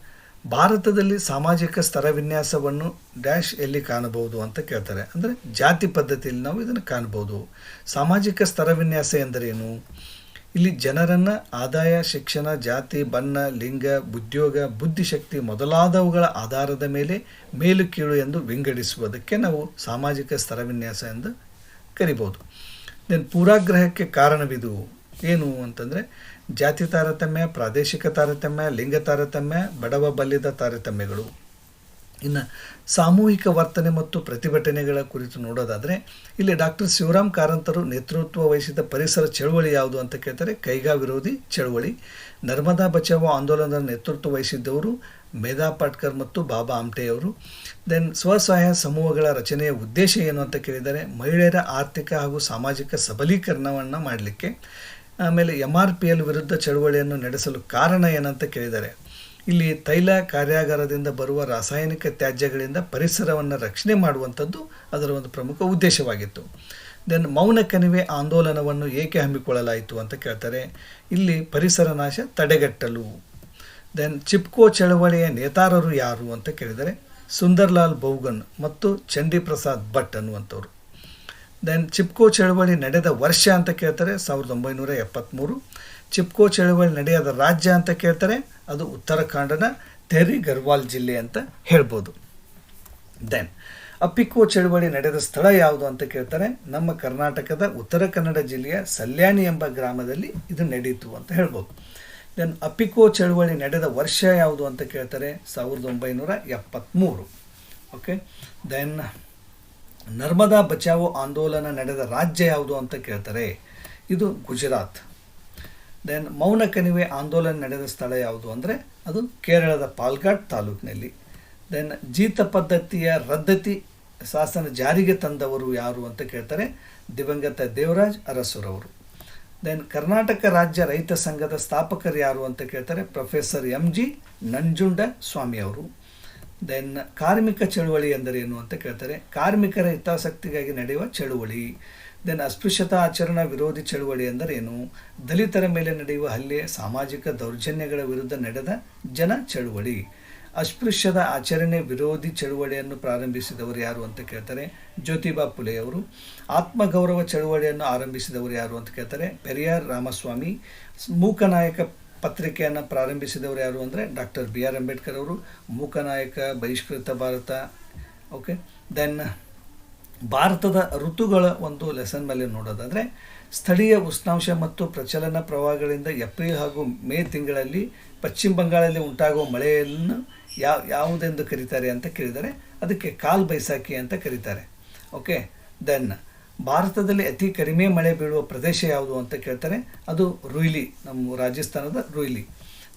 ಭಾರತದಲ್ಲಿ ಸಾಮಾಜಿಕ ಸ್ತರ ವಿನ್ಯಾಸವನ್ನು ಡ್ಯಾಶ್ ಎಲ್ಲಿ ಕಾಣಬಹುದು ಅಂತ ಕೇಳ್ತಾರೆ. ಅಂದರೆ ಜಾತಿ ಪದ್ಧತಿಯಲ್ಲಿ ನಾವು ಇದನ್ನು ಕಾಣಬಹುದು. ಸಾಮಾಜಿಕ ಸ್ತರ ವಿನ್ಯಾಸ ಎಂದರೇನು? ಇಲ್ಲಿ ಜನರನ್ನು ಆದಾಯ, ಶಿಕ್ಷಣ, ಜಾತಿ, ಬಣ್ಣ, ಲಿಂಗ, ಉದ್ಯೋಗ, ಬುದ್ಧಿಶಕ್ತಿ ಮೊದಲಾದವುಗಳ ಆಧಾರದ ಮೇಲೆ ಮೇಲು ಕೀಳು ಎಂದು ವಿಂಗಡಿಸುವುದಕ್ಕೆ ನಾವು ಸಾಮಾಜಿಕ ಸ್ತರ ವಿನ್ಯಾಸ ಎಂದು ಕರಿಬೋದು. ದೆನ್ ಪೂರ್ವಾಗ್ರಹಕ್ಕೆ ಕಾರಣವಿದು ಏನು ಅಂತಂದರೆ ಜಾತಿ ತಾರತಮ್ಯ, ಪ್ರಾದೇಶಿಕ ತಾರತಮ್ಯ, ಲಿಂಗ ತಾರತಮ್ಯ, ಬಡವ ಬಲ್ಲಿದ ತಾರತಮ್ಯಗಳು. ಇನ್ನು ಸಾಮೂಹಿಕ ವರ್ತನೆ ಮತ್ತು ಪ್ರತಿಭಟನೆಗಳ ಕುರಿತು ನೋಡೋದಾದರೆ ಇಲ್ಲಿ ಡಾಕ್ಟರ್ ಶಿವರಾಮ್ ಕಾರಂತರು ನೇತೃತ್ವ ವಹಿಸಿದ ಪರಿಸರ ಚಳವಳಿ ಯಾವುದು ಅಂತ ಕೇಳ್ತಾರೆ. ಕೈಗಾ ವಿರೋಧಿ ಚಳವಳಿ. ನರ್ಮದಾ ಬಚಾವೋ ಆಂದೋಲನದ ನೇತೃತ್ವ ವಹಿಸಿದ್ದವರು ಮೇಧಾ ಪಾಟ್ಕರ್ ಮತ್ತು ಬಾಬಾ ಆಮ್ಟೆಯವರು. ದೆನ್ ಸ್ವಸಹಾಯ ಸಮೂಹಗಳ ರಚನೆಯ ಉದ್ದೇಶ ಏನು ಅಂತ ಕೇಳಿದರೆ ಮಹಿಳೆಯರ ಆರ್ಥಿಕ ಹಾಗೂ ಸಾಮಾಜಿಕ ಸಬಲೀಕರಣವನ್ನು ಮಾಡಲಿಕ್ಕೆ. ಆಮೇಲೆ MRPL ವಿರುದ್ಧ ಚಳವಳಿಯನ್ನು ನಡೆಸಲು ಕಾರಣ ಏನಂತ ಕೇಳಿದ್ದಾರೆ. ಇಲ್ಲಿ ತೈಲ ಕಾರ್ಯಾಗಾರದಿಂದ ಬರುವ ರಾಸಾಯನಿಕ ತ್ಯಾಜ್ಯಗಳಿಂದ ಪರಿಸರವನ್ನು ರಕ್ಷಣೆ ಮಾಡುವಂಥದ್ದು ಅದರ ಒಂದು ಪ್ರಮುಖ ಉದ್ದೇಶವಾಗಿತ್ತು. ದೆನ್ ಮೌನ ಕಣಿವೆ ಆಂದೋಲನವನ್ನು ಏಕೆ ಹಮ್ಮಿಕೊಳ್ಳಲಾಯಿತು ಅಂತ ಕೇಳ್ತಾರೆ. ಇಲ್ಲಿ ಪರಿಸರ ನಾಶ ತಡೆಗಟ್ಟಲು. ದೆನ್ ಚಿಪ್ಕೋ ಚಳವಳಿಯ ನೇತಾರರು ಯಾರು ಅಂತ ಕೇಳಿದರೆ ಸುಂದರ್ಲಾಲ್ ಬಹುಗುನ್ ಮತ್ತು ಚಂಡಿ ಪ್ರಸಾದ್ ಭಟ್ ಅನ್ನುವಂಥವ್ರು. ದೆನ್ ಚಿಪ್ಕೋ ಚಳವಳಿ ನಡೆದ ವರ್ಷ ಅಂತ ಕೇಳ್ತಾರೆ 1973. ಚಿಪ್ಕೋ ಚಳವಳಿ ನಡೆಯದ ರಾಜ್ಯ ಅಂತ ಕೇಳ್ತಾರೆ, ಅದು ಉತ್ತರಾಖಂಡನ ತೆಹರಿ ಗರ್ವಾಲ್ ಜಿಲ್ಲೆ ಅಂತ ಹೇಳ್ಬೋದು. ದೆನ್ ಅಪ್ಪಿಕೋ ಚಳವಳಿ ನಡೆದ ಸ್ಥಳ ಯಾವುದು ಅಂತ ಕೇಳ್ತಾರೆ. ನಮ್ಮ ಕರ್ನಾಟಕದ ಉತ್ತರ ಕನ್ನಡ ಜಿಲ್ಲೆಯ ಸಲ್ಯಾಣಿ ಎಂಬ ಗ್ರಾಮದಲ್ಲಿ ಇದು ನಡೀತು ಅಂತ ಹೇಳ್ಬೋದು. ದೆನ್ ಅಪ್ಪಿಕೋ ಚಳವಳಿ ನಡೆದ ವರ್ಷ ಯಾವುದು ಅಂತ ಕೇಳ್ತಾರೆ 1973. ಓಕೆ. ದೆನ್ ನರ್ಮದಾ ಬಚಾವೋ ಆಂದೋಲನ ನಡೆದ ರಾಜ್ಯ ಯಾವುದು ಅಂತ ಕೇಳ್ತಾರೆ, ಇದು ಗುಜರಾತ್. ದೆನ್ ಮೌನ ಕಣಿವೆ ಆಂದೋಲನ ನಡೆದ ಸ್ಥಳ ಯಾವುದು ಅಂದರೆ ಅದು ಕೇರಳದ ಪಾಲ್ಘಾಟ್ ತಾಲೂಕಿನಲ್ಲಿ. ದೆನ್ ಜೀತ ಪದ್ಧತಿಯ ರದ್ದತಿ ಶಾಸನ ಜಾರಿಗೆ ತಂದವರು ಯಾರು ಅಂತ ಕೇಳ್ತಾರೆ, ದಿವಂಗತ ದೇವರಾಜ್ ಅರಸುರವರು. ದೆನ್ ಕರ್ನಾಟಕ ರಾಜ್ಯ ರೈತ ಸಂಘದ ಸ್ಥಾಪಕರು ಯಾರು ಅಂತ ಕೇಳ್ತಾರೆ, ಪ್ರೊಫೆಸರ್ MG ನಂಜುಂಡ ಸ್ವಾಮಿಯವರು. ದೆನ್ ಕಾರ್ಮಿಕ ಚಳುವಳಿ ಎಂದರೇನು ಅಂತ ಕೇಳ್ತಾರೆ, ಕಾರ್ಮಿಕರ ಹಿತಾಸಕ್ತಿಗಾಗಿ ನಡೆಯುವ ಚಳುವಳಿ. ದೆನ್ ಅಸ್ಪೃಶ್ಯತಾ ಆಚರಣಾ ವಿರೋಧಿ ಚಳುವಳಿ ಎಂದರೇನು, ದಲಿತರ ಮೇಲೆ ನಡೆಯುವ ಹಲ್ಲೆ, ಸಾಮಾಜಿಕ ದೌರ್ಜನ್ಯಗಳ ವಿರುದ್ಧ ನಡೆದ ಜನ ಚಳುವಳಿ. ಅಸ್ಪೃಶ್ಯದ ಆಚರಣೆ ವಿರೋಧಿ ಚಳುವಳಿಯನ್ನು ಪ್ರಾರಂಭಿಸಿದವರು ಯಾರು ಅಂತ ಕೇಳ್ತಾರೆ, ಜ್ಯೋತಿಬಾ ಫುಲೆಯವರು. ಆತ್ಮಗೌರವ ಚಳುವಳಿಯನ್ನು ಆರಂಭಿಸಿದವರು ಯಾರು ಅಂತ ಕೇಳ್ತಾರೆ, ಪೆರಿಯಾರ್ ರಾಮಸ್ವಾಮಿ. ಮೂಕನಾಯಕ ಪತ್ರಿಕೆಯನ್ನು ಪ್ರಾರಂಭಿಸಿದವರು ಯಾರು ಅಂದರೆ ಡಾಕ್ಟರ್ BR ಅಂಬೇಡ್ಕರ್ ಅವರು. ಮೂಕನಾಯಕ, ಬಹಿಷ್ಕೃತ ಭಾರತ. ಓಕೆ. ದೆನ್ ಭಾರತದ ಋತುಗಳ ಒಂದು ಲೆಸನ್ ಮೇಲೆ ನೋಡೋದಾದರೆ ಸ್ಥಳೀಯ ಉಷ್ಣಾಂಶ ಮತ್ತು ಪ್ರಚಲನ ಪ್ರವಾಹಗಳಿಂದ ಏಪ್ರಿಲ್ ಹಾಗೂ ಮೇ ತಿಂಗಳಲ್ಲಿ ಪಶ್ಚಿಮ ಬಂಗಾಳದಲ್ಲಿ ಉಂಟಾಗುವ ಮಳೆಯನ್ನು ಯಾವುದೆಂದು ಕರೀತಾರೆ ಅಂತ ಕೇಳಿದರೆ ಅದಕ್ಕೆ ಕಾಲ್ ಬೈಸಾಖಿ ಅಂತ ಕರೀತಾರೆ. ಓಕೆ. ದೆನ್ ಭಾರತದಲ್ಲಿ ಅತಿ ಕಡಿಮೆ ಮಳೆ ಬೀಳುವ ಪ್ರದೇಶ ಯಾವುದು ಅಂತ ಕೇಳ್ತಾರೆ, ಅದು ರುಯ್ಲಿ, ನಮ್ಮ ರಾಜಸ್ಥಾನದ ರುಯ್ಲಿ.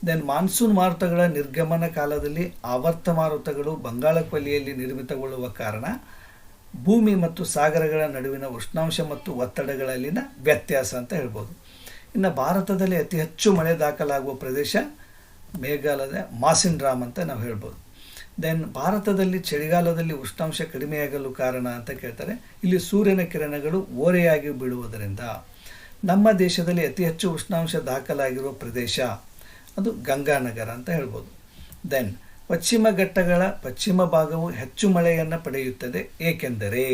ದೆನ್ ಮಾನ್ಸೂನ್ ಮಾರುತಗಳ ನಿರ್ಗಮನ ಕಾಲದಲ್ಲಿ ಆವರ್ತ ಮಾರುತಗಳು ಬಂಗಾಳ ಕೊಲ್ಲಿಯಲ್ಲಿ ನಿರ್ಮಿತಗೊಳ್ಳುವ ಕಾರಣ ಭೂಮಿ ಮತ್ತು ಸಾಗರಗಳ ನಡುವಿನ ಉಷ್ಣಾಂಶ ಮತ್ತು ಒತ್ತಡಗಳಲ್ಲಿನ ವ್ಯತ್ಯಾಸ ಅಂತ ಹೇಳ್ಬೋದು. ಇನ್ನು ಭಾರತದಲ್ಲಿ ಅತಿ ಹೆಚ್ಚು ಮಳೆ ದಾಖಲಾಗುವ ಪ್ರದೇಶ ಮೇಘಾಲಯದ ಮಾಸಿನ್ರಾಮ್ ಅಂತ ನಾವು ಹೇಳ್ಬೋದು. ದೆನ್ ಭಾರತದಲ್ಲಿ ಚಳಿಗಾಲದಲ್ಲಿ ಉಷ್ಣಾಂಶ ಕಡಿಮೆಯಾಗಲು ಕಾರಣ ಅಂತ ಕೇಳ್ತಾರೆ, ಇಲ್ಲಿ ಸೂರ್ಯನ ಕಿರಣಗಳು ಓರೆಯಾಗಿ ಬೀಳುವುದರಿಂದ. ನಮ್ಮ ದೇಶದಲ್ಲಿ ಅತಿ ಹೆಚ್ಚು ಉಷ್ಣಾಂಶ ದಾಖಲಾಗಿರುವ ಪ್ರದೇಶ ಅದು ಗಂಗಾನಗರ ಅಂತ ಹೇಳ್ಬೋದು. ದೆನ್ ಪಶ್ಚಿಮ ಘಟ್ಟಗಳ ಪಶ್ಚಿಮ ಭಾಗವು ಹೆಚ್ಚು ಮಳೆಯನ್ನು ಪಡೆಯುತ್ತದೆ, ಏಕೆಂದರೆ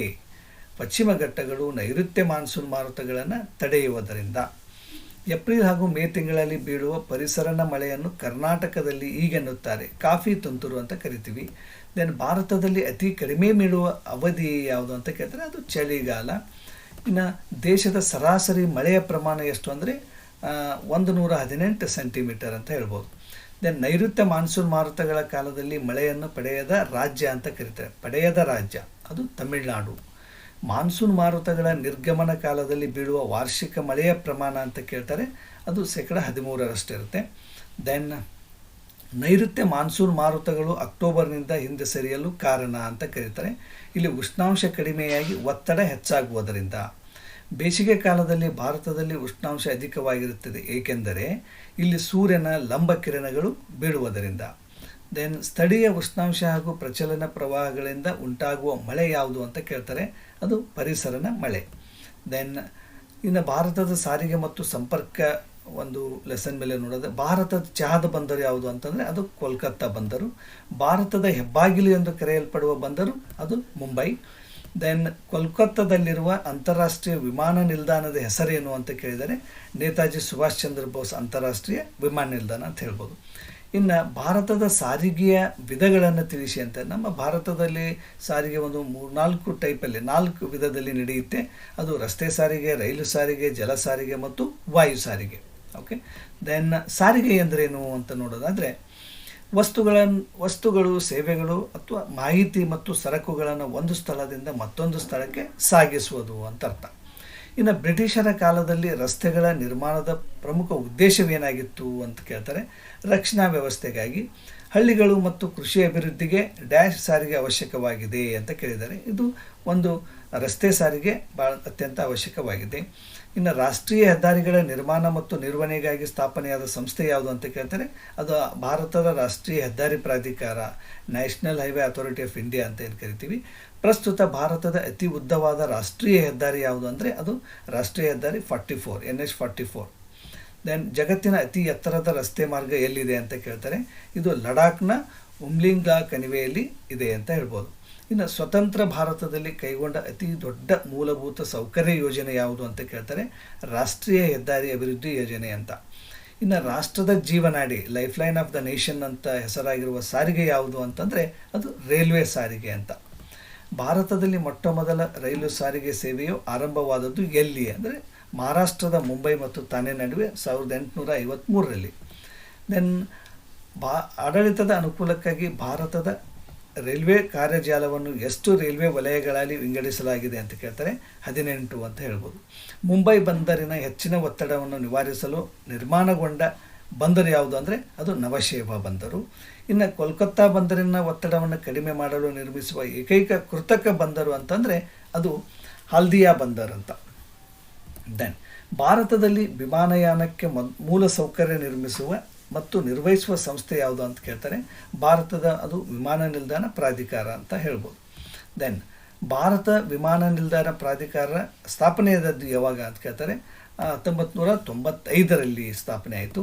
ಪಶ್ಚಿಮ ಘಟ್ಟಗಳು ನೈಋತ್ಯ ಮಾನ್ಸೂನ್ ಮಾರುತಗಳನ್ನು ತಡೆಯುವುದರಿಂದ. ಏಪ್ರಿಲ್ ಹಾಗೂ ಮೇ ತಿಂಗಳಲ್ಲಿ ಬೀಳುವ ಪರಿಸರನ ಮಳೆಯನ್ನು ಕರ್ನಾಟಕದಲ್ಲಿ ಈಗೆನ್ನುತ್ತಾರೆ ಕಾಫಿ ತುಂತುರು ಅಂತ ಕರಿತೀವಿ. ದೆನ್ ಭಾರತದಲ್ಲಿ ಅತಿ ಕಡಿಮೆ ಬೀಳುವ ಅವಧಿ ಯಾವುದು ಅಂತ ಕೇಳ್ತಾರೆ, ಅದು ಚಳಿಗಾಲ. ಇನ್ನು ದೇಶದ ಸರಾಸರಿ ಮಳೆಯ ಪ್ರಮಾಣ ಎಷ್ಟು ಅಂದರೆ 118 ಸೆಂಟಿಮೀಟರ್ ಅಂತ ಹೇಳ್ಬೋದು. ದೆನ್ ನೈಋತ್ಯ ಮಾನ್ಸೂನ್ ಮಾರುತಗಳ ಕಾಲದಲ್ಲಿ ಮಳೆಯನ್ನು ಪಡೆಯದ ರಾಜ್ಯ ಅಂತ ಕರೀತಾರೆ, ಪಡೆಯದ ರಾಜ್ಯ ಅದು ತಮಿಳುನಾಡು. ಮಾನ್ಸೂನ್ ಮಾರುತಗಳ ನಿರ್ಗಮನ ಕಾಲದಲ್ಲಿ ಬೀಳುವ ವಾರ್ಷಿಕ ಮಳೆಯ ಪ್ರಮಾಣ ಅಂತ ಕೇಳ್ತಾರೆ, ಅದು 13% ಇರುತ್ತೆ. ದೆನ್ ನೈಋತ್ಯ ಮಾನ್ಸೂನ್ ಮಾರುತಗಳು ಅಕ್ಟೋಬರ್ನಿಂದ ಹಿಂದೆ ಸರಿಯಲು ಕಾರಣ ಅಂತ ಕರೀತಾರೆ, ಇಲ್ಲಿ ಉಷ್ಣಾಂಶ ಕಡಿಮೆಯಾಗಿ ಒತ್ತಡ ಹೆಚ್ಚಾಗುವುದರಿಂದ. ಬೇಸಿಗೆ ಕಾಲದಲ್ಲಿ ಭಾರತದಲ್ಲಿ ಉಷ್ಣಾಂಶ ಅಧಿಕವಾಗಿರುತ್ತದೆ, ಏಕೆಂದರೆ ಇಲ್ಲಿ ಸೂರ್ಯನ ಲಂಬ ಕಿರಣಗಳು ಬೀಳುವುದರಿಂದ. ದೆನ್ ಸ್ಥಳೀಯ ಉಷ್ಣಾಂಶ ಹಾಗೂ ಪ್ರಚಲನ ಪ್ರವಾಹಗಳಿಂದ ಉಂಟಾಗುವ ಮಳೆ ಯಾವುದು ಅಂತ ಕೇಳ್ತಾರೆ, ಅದು ಪರಿಸರನ ಮಳೆ. ದೆನ್ ಇನ್ನು ಭಾರತದ ಸಾರಿಗೆ ಮತ್ತು ಸಂಪರ್ಕ ಒಂದು ಲೆಸನ್ ಮೇಲೆ ನೋಡೋದು, ಭಾರತದ ಚಹಾದ ಬಂದರು ಯಾವುದು ಅಂತಂದರೆ ಅದು ಕೋಲ್ಕತ್ತಾ ಬಂದರು. ಭಾರತದ ಹೆಬ್ಬಾಗಿಲು ಎಂದು ಕರೆಯಲ್ಪಡುವ ಬಂದರು ಅದು ಮುಂಬೈ. ದೆನ್ ಕೋಲ್ಕತ್ತಾದಲ್ಲಿರುವ ಅಂತಾರಾಷ್ಟ್ರೀಯ ವಿಮಾನ ನಿಲ್ದಾಣದ ಹೆಸರೇನು ಅಂತ ಕೇಳಿದರೆ ನೇತಾಜಿ ಸುಭಾಷ್ ಚಂದ್ರ ಬೋಸ್ ಅಂತಾರಾಷ್ಟ್ರೀಯ ವಿಮಾನ ನಿಲ್ದಾಣ ಅಂತ ಹೇಳ್ಬೋದು. ಇನ್ನು ಭಾರತದ ಸಾರಿಗೆಯ ವಿಧಗಳನ್ನು ತಿಳಿಸಿ ಅಂತ, ನಮ್ಮ ಭಾರತದಲ್ಲಿ ಸಾರಿಗೆ ಒಂದು 3-4 ಟೈಪಲ್ಲಿ 4 ವಿಧದಲ್ಲಿ ನಡೆಯುತ್ತೆ. ಅದು ರಸ್ತೆ ಸಾರಿಗೆ, ರೈಲು ಸಾರಿಗೆ, ಜಲ ಸಾರಿಗೆ ಮತ್ತು ವಾಯು ಸಾರಿಗೆ. ಓಕೆ, ದೆನ್ ಸಾರಿಗೆ ಎಂದರೇನು ಅಂತ ನೋಡೋದಾದರೆ ವಸ್ತುಗಳು, ಸೇವೆಗಳು ಅಥವಾ ಮಾಹಿತಿ ಮತ್ತು ಸರಕುಗಳನ್ನು ಒಂದು ಸ್ಥಳದಿಂದ ಮತ್ತೊಂದು ಸ್ಥಳಕ್ಕೆ ಸಾಗಿಸುವುದು ಅಂತ ಅರ್ಥ. ಇನ್ನು ಬ್ರಿಟಿಷರ ಕಾಲದಲ್ಲಿ ರಸ್ತೆಗಳ ನಿರ್ಮಾಣದ ಪ್ರಮುಖ ಉದ್ದೇಶವೇನಾಗಿತ್ತು ಅಂತ ಕೇಳ್ತಾರೆ, ರಕ್ಷಣಾ ವ್ಯವಸ್ಥೆಗಾಗಿ ಹಳ್ಳಿಗಳು ಮತ್ತು ಕೃಷಿ ಅಭಿವೃದ್ಧಿಗೆ ಡ್ಯಾಶ್ ಸಾರಿಗೆ ಅವಶ್ಯಕವಾಗಿದೆ ಅಂತ ಕೇಳಿದ್ದಾರೆ. ಇದು ಒಂದು ರಸ್ತೆ ಸಾರಿಗೆ ಭಾಳ ಅತ್ಯಂತ ಅವಶ್ಯಕವಾಗಿದೆ. ಇನ್ನು ರಾಷ್ಟ್ರೀಯ ಹೆದ್ದಾರಿಗಳ ನಿರ್ಮಾಣ ಮತ್ತು ನಿರ್ವಹಣೆಗಾಗಿ ಸ್ಥಾಪನೆಯಾದ ಸಂಸ್ಥೆ ಯಾವುದು ಅಂತ ಕೇಳ್ತಾರೆ, ಅದು ಭಾರತದ ರಾಷ್ಟ್ರೀಯ ಹೆದ್ದಾರಿ ಪ್ರಾಧಿಕಾರ, national highway authority of India ಅಂತ ಏನು ಕರಿತೀವಿ. ಪ್ರಸ್ತುತ ಭಾರತದ ಅತಿ ಉದ್ದವಾದ ರಾಷ್ಟ್ರೀಯ ಹೆದ್ದಾರಿ ಯಾವುದು ಅಂದರೆ ಅದು ರಾಷ್ಟ್ರೀಯ ಹೆದ್ದಾರಿ 44 NH 44. ದೆನ್ ಜಗತ್ತಿನ ಅತಿ ಎತ್ತರದ ರಸ್ತೆ ಮಾರ್ಗ ಎಲ್ಲಿದೆ ಅಂತ ಕೇಳ್ತಾರೆ, ಇದು ಲಡಾಖ್ನ ಉಮ್ಲಿಂಗ್ಲಾ ಕಣಿವೆಯಲ್ಲಿ ಇದೆ ಅಂತ ಹೇಳ್ಬೋದು. ಇನ್ನು ಸ್ವತಂತ್ರ ಭಾರತದಲ್ಲಿ ಕೈಗೊಂಡ ಅತಿ ದೊಡ್ಡ ಮೂಲಭೂತ ಸೌಕರ್ಯ ಯೋಜನೆ ಯಾವುದು ಅಂತ ಕೇಳ್ತಾರೆ, ರಾಷ್ಟ್ರೀಯ ಹೆದ್ದಾರಿ ಅಭಿವೃದ್ಧಿ ಯೋಜನೆ ಅಂತ. ಇನ್ನು ರಾಷ್ಟ್ರದ ಜೀವನಾಡಿ, life line of the nation ಅಂತ ಹೆಸರಾಗಿರುವ ಸಾರಿಗೆ ಯಾವುದು ಅಂತಂದರೆ ಅದು ರೈಲ್ವೆ ಸಾರಿಗೆ ಅಂತ. ಭಾರತದಲ್ಲಿ ಮೊಟ್ಟ ಮೊದಲ ರೈಲು ಸಾರಿಗೆ ಸೇವೆಯು ಆರಂಭವಾದದ್ದು ಎಲ್ಲಿ ಅಂದರೆ ಮಹಾರಾಷ್ಟ್ರದ ಮುಂಬೈ ಮತ್ತು ಥಾನೆ ನಡುವೆ 1853ರಲ್ಲಿ. ದೆನ್ ಆಡಳಿತದ ಅನುಕೂಲಕ್ಕಾಗಿ ಭಾರತದ ರೈಲ್ವೆ ಕಾರ್ಯಜಾಲವನ್ನು ಎಷ್ಟು ರೈಲ್ವೆ ವಲಯಗಳಲ್ಲಿ ವಿಂಗಡಿಸಲಾಗಿದೆ ಅಂತ ಕೇಳ್ತಾರೆ, 18 ಅಂತ ಹೇಳ್ಬೋದು. ಮುಂಬೈ ಬಂದರಿನ ಹೆಚ್ಚಿನ ಒತ್ತಡವನ್ನು ನಿವಾರಿಸಲು ನಿರ್ಮಾಣಗೊಂಡ ಬಂದರು ಯಾವುದು ಅಂದರೆ ಅದು ನವಶೇವಾ ಬಂದರು. ಇನ್ನು ಕೋಲ್ಕತ್ತಾ ಬಂದರಿನ ಒತ್ತಡವನ್ನು ಕಡಿಮೆ ಮಾಡಲು ನಿರ್ಮಿಸುವ ಏಕೈಕ ಕೃತಕ ಬಂದರು ಅಂತಂದರೆ ಅದು ಹಲ್ದಿಯಾ ಬಂದರ್ ಅಂತ. ದೆನ್ ಭಾರತದಲ್ಲಿ ವಿಮಾನಯಾನಕ್ಕೆ ಮೂಲ ಸೌಕರ್ಯ ನಿರ್ಮಿಸುವ ಮತ್ತು ನಿರ್ವಹಿಸುವ ಸಂಸ್ಥೆ ಯಾವುದು ಅಂತ ಕೇಳ್ತಾರೆ, ಭಾರತದ ಅದು ವಿಮಾನ ನಿಲ್ದಾಣ ಪ್ರಾಧಿಕಾರ ಅಂತ ಹೇಳ್ಬೋದು. ದೆನ್ ಭಾರತ ವಿಮಾನ ನಿಲ್ದಾಣ ಪ್ರಾಧಿಕಾರ ಸ್ಥಾಪನೆಯಾದದ್ದು ಯಾವಾಗ ಅಂತ ಕೇಳ್ತಾರೆ, 1995ರಲ್ಲಿ ಸ್ಥಾಪನೆ ಆಯಿತು.